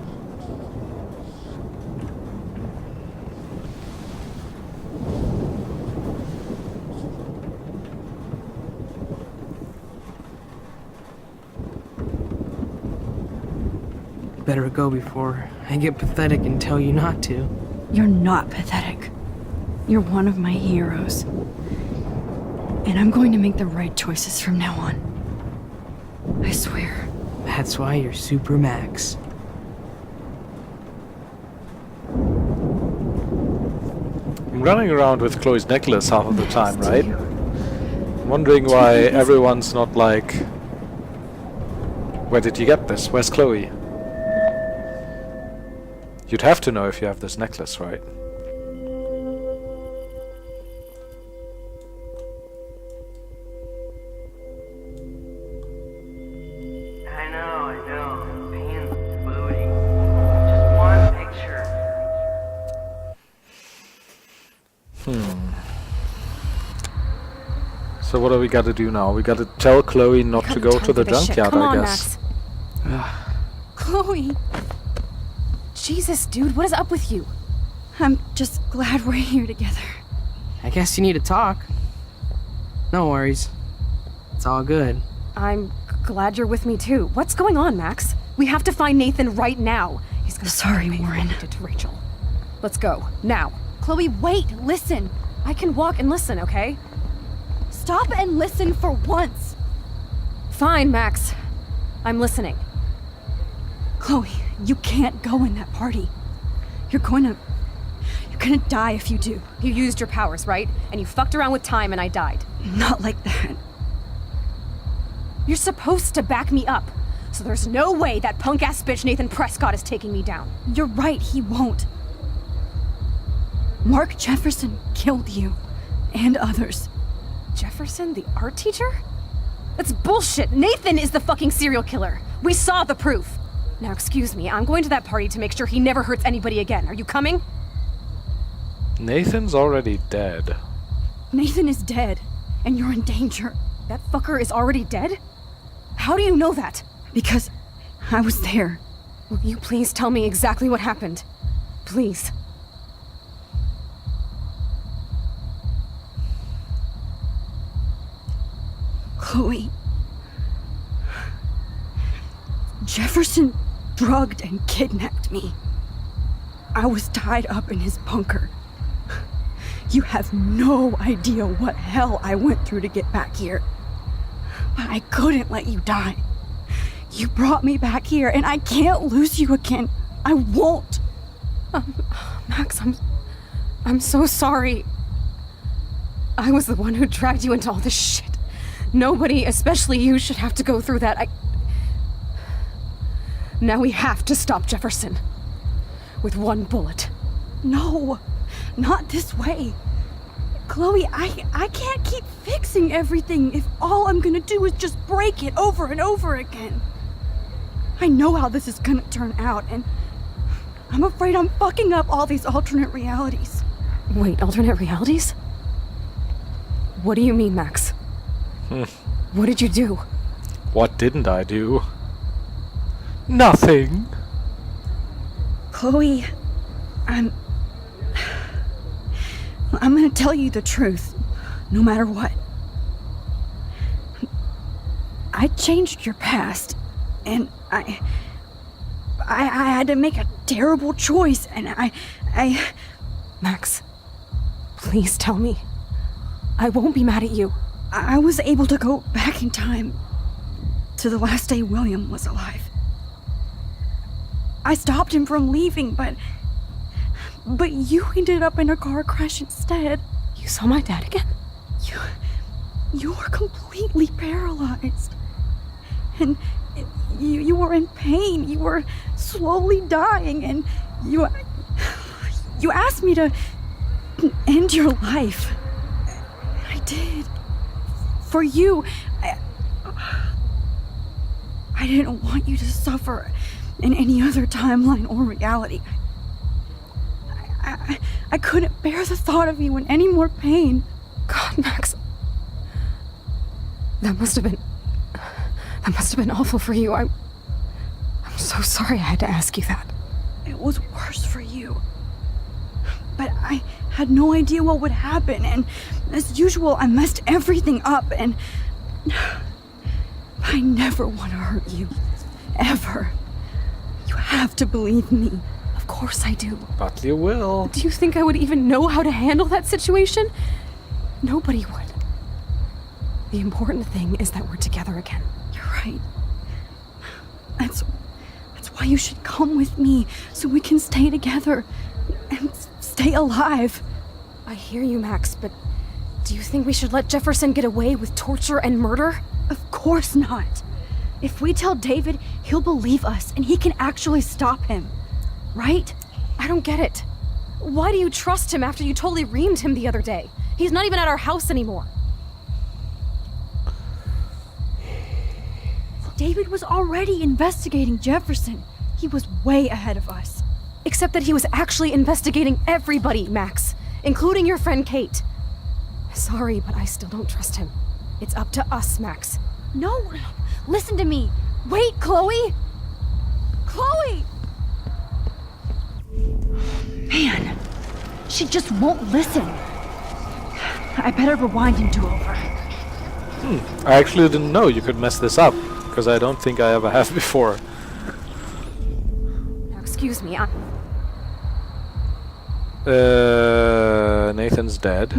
Better go before I get pathetic and tell you not to. You're not pathetic. You're one of my heroes. And I'm going to make the right choices from now on. I swear. That's why you're Super Max. I'm running around with Chloe's necklace half of the time, right? I'm wondering why everyone's not like, where did you get this? Where's Chloe? You'd have to know if you have this necklace, right? I know. Pain's booty. Just one picture. So what do we gotta do now? We gotta tell Chloe not to go to the junkyard, I guess. Chloe! Jesus, dude, what is up with you? I'm just glad we're here together. I guess you need to talk. No worries. It's all good. I'm glad you're with me too. What's going on, Max? We have to find Nathan right now. He's gonna Sorry, Warren. Did to Rachel. Let's go now. Chloe, wait! Listen. I can walk and listen, okay? Stop and listen for once. Fine, Max. I'm listening. Chloe, you can't go in that party. You're gonna die if you do. You used your powers, right? And you fucked around with time and I died. Not like that. You're supposed to back me up. So there's no way that punk-ass bitch Nathan Prescott is taking me down. You're right, he won't. Mark Jefferson killed you. And others. Jefferson, the art teacher? That's bullshit. Nathan is the fucking serial killer. We saw the proof. Now, excuse me, I'm going to that party to make sure he never hurts anybody again. Are you coming? Nathan's already dead. Nathan is dead, and you're in danger. That fucker is already dead? How do you know that? Because I was there. Will you please tell me exactly what happened? Please. Chloe. Jefferson drugged and kidnapped me. I was tied up in his bunker. You have no idea what hell I went through to get back here. But I couldn't let you die. You brought me back here, and I can't lose you again. I won't. Max, I'm so sorry. I was the one who dragged you into all this shit. Nobody, especially you, should have to go through that. Now we have to stop Jefferson. With one bullet. No. Not this way. Chloe, I can't keep fixing everything if all I'm gonna do is just break it over and over again. I know how this is gonna turn out, and I'm afraid I'm fucking up all these alternate realities. Wait, alternate realities? What do you mean, Max? What did you do? What didn't I do? Nothing. Chloe, I'm gonna tell you the truth, no matter what. I changed your past, and I had to make a terrible choice, and I... Max, please tell me. I won't be mad at you. I was able to go back in time to the last day William was alive. I stopped him from leaving, but you ended up in a car crash instead. You saw my dad again? You were completely paralyzed. And you were in pain. You were slowly dying, and you asked me to end your life. I did. For you. I didn't want you to suffer in any other timeline or reality. I couldn't bear the thought of you in any more pain. God, Max. That must have been awful for you. I'm so sorry I had to ask you that. It was worse for you. But I had no idea what would happen, and as usual, I messed everything up, and I never want to hurt you. Ever. You have to believe me. Of course I do. But you will. Do you think I would even know how to handle that situation? Nobody would. The important thing is that we're together again. You're right. That's why you should come with me, so we can stay together and stay alive. I hear you, Max, but do you think we should let Jefferson get away with torture and murder? Of course not. If we tell David, he'll believe us, and he can actually stop him. Right? I don't get it. Why do you trust him after you totally reamed him the other day? He's not even at our house anymore. David was already investigating Jefferson. He was way ahead of us. Except that he was actually investigating everybody, Max, including your friend Kate. Sorry, but I still don't trust him. It's up to us, Max. No, listen to me. Wait, Chloe! Chloe! Man, she just won't listen. I better rewind and do over. I actually didn't know you could mess this up, because I don't think I ever have before. Now, excuse me, Nathan's dead.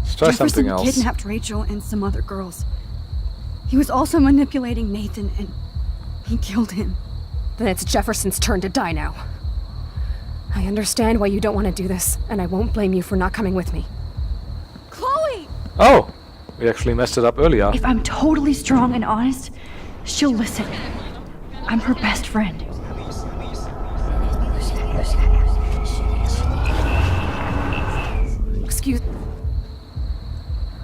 Let's try something else. Jefferson kidnapped Rachel and some other girls. He was also manipulating Nathan, and he killed him. Then it's Jefferson's turn to die now. I understand why you don't want to do this, and I won't blame you for not coming with me. Chloe! Oh! We actually messed it up earlier. If I'm totally strong and honest, she'll listen. I'm her best friend. Excuse...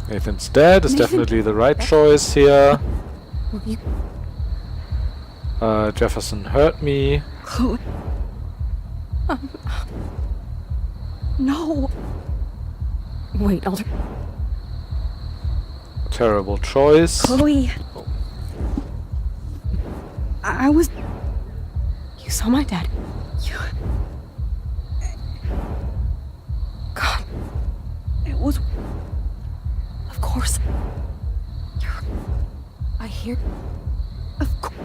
Nathan's dead is definitely the right choice here. Jefferson hurt me. Chloe... No. Wait, Terrible choice. Chloe... I was... You saw my dad? God. It was... Of course. I hear... Of course.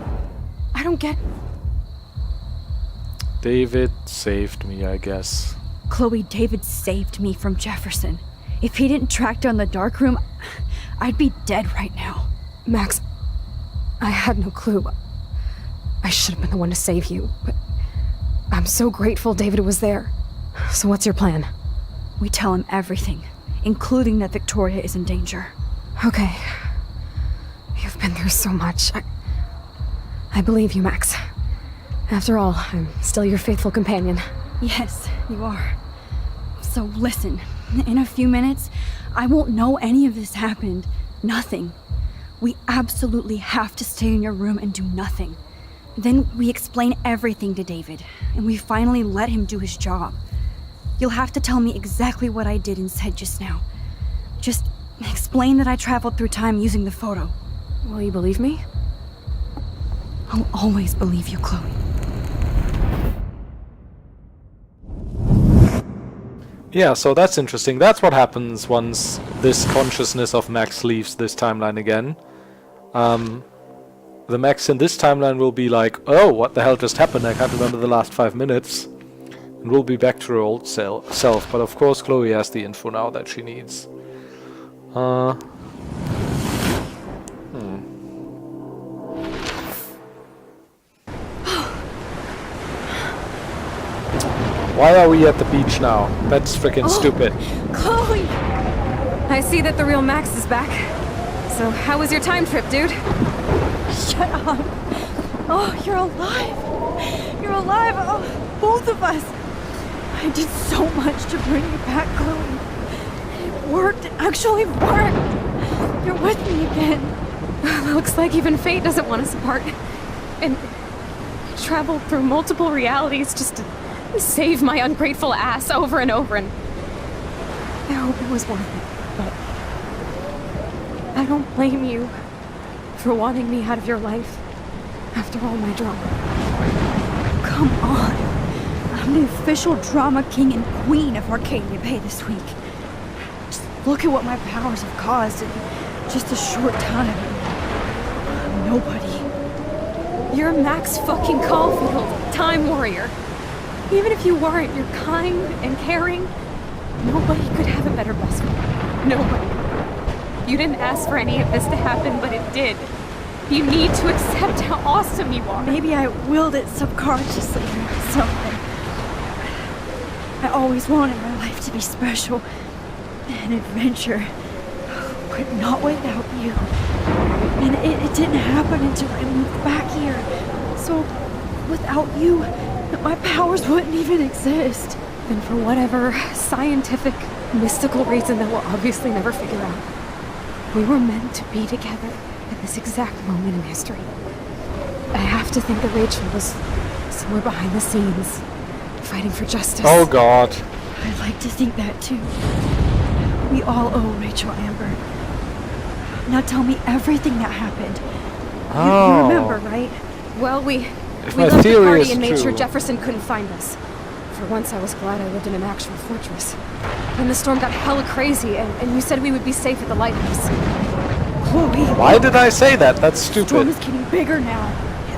I don't get... David saved me, I guess. Chloe, David saved me from Jefferson. If he didn't track down the dark room, I'd be dead right now. Max, I had no clue. I should have been the one to save you, but I'm so grateful David was there. So what's your plan? We tell him everything, including that Victoria is in danger. Okay. You've been through so much. I believe you, Max. After all, I'm still your faithful companion. Yes, you are. So listen, in a few minutes, I won't know any of this happened. Nothing. We absolutely have to stay in your room and do nothing. Then we explain everything to David, and we finally let him do his job. You'll have to tell me exactly what I did and said just now. Just explain that I traveled through time using the photo. Will you believe me? I'll always believe you, Chloe. Yeah, so that's interesting. That's what happens once this consciousness of Max leaves this timeline again. The Max in this timeline will be like, oh, what the hell just happened? I can't remember the last 5 minutes. And we'll be back to her old self. But of course, Chloe has the info now that she needs. Why are we at the beach now? That's freaking stupid. Chloe! I see that the real Max is back. So, how was your time trip, dude? Shut up. Oh, you're alive. You're alive. Oh, both of us. I did so much to bring you back, Chloe. It worked. It actually worked. You're with me again. Looks like even fate doesn't want us apart. And traveled through multiple realities just to save my ungrateful ass over and over, and I hope it was worth it, but I don't blame you for wanting me out of your life after all my drama. Come on. I'm the official drama king and queen of Arcadia Bay this week. Just look at what my powers have caused in just a short time. Nobody. You're Max fucking Caulfield, Time Warrior. Even if you weren't, you're kind and caring. Nobody could have a better best friend. Nobody. You didn't ask for any of this to happen, but it did. You need to accept how awesome you are. Maybe I willed it subconsciously or something. I always wanted my life to be special. An adventure. But not without you. And it didn't happen until I moved back here. So, without you, my powers wouldn't even exist. And for whatever scientific, mystical reason that we'll obviously never figure out, we were meant to be together at this exact moment in history. I have to think that Rachel was somewhere behind the scenes, fighting for justice. Oh God. I'd like to think that too. We all owe Rachel Amber. Now tell me everything that happened. You remember, right? Well, we If we my left the theory party is and made sure true. Jefferson couldn't find us. For once, I was glad I lived in an actual fortress. Then the storm got hella crazy, and you said we would be safe at the lighthouse. Chloe, Why did I say that? That's the storm stupid. is getting bigger now.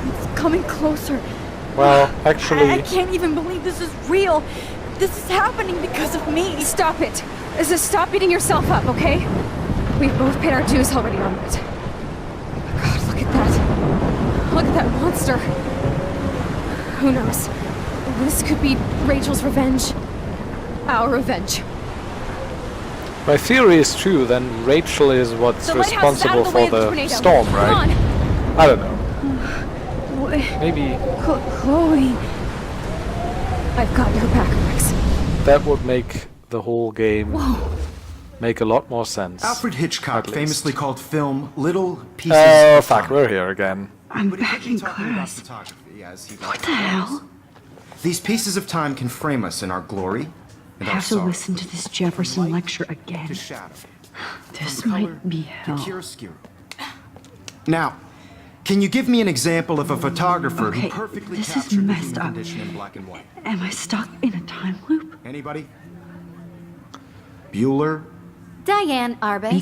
It's coming closer. Well, actually... I can't even believe this is real. This is happening because of me. Stop it. Just stop beating yourself up, okay? We've both paid our dues already on that. God, look at that. Look at that monster. Who knows? This could be Rachel's revenge. Our revenge. My theory is true, then Rachel is what's The lighthouse is out responsible of the way for of the the tornado. storm, Come right? on. I don't know. Maybe Chloe. I've got your back, Max. that would make the whole game make a lot more sense. Alfred Hitchcock at least. famously called film little pieces Oh of fuck, time. we're here again. I'm But he back could be in talking about class. photography as he What the hell? These pieces of time can frame us in our glory I and our have to sorrow. listen to this Jefferson lecture again. To shadow. This From color might be to hell. chiaroscuro. Now, can you give me an example of a photographer who Okay, perfectly this is captured the messed human up. condition in black and white? Am I stuck in a time loop? Anybody? Bueller? Diane Arbus. Be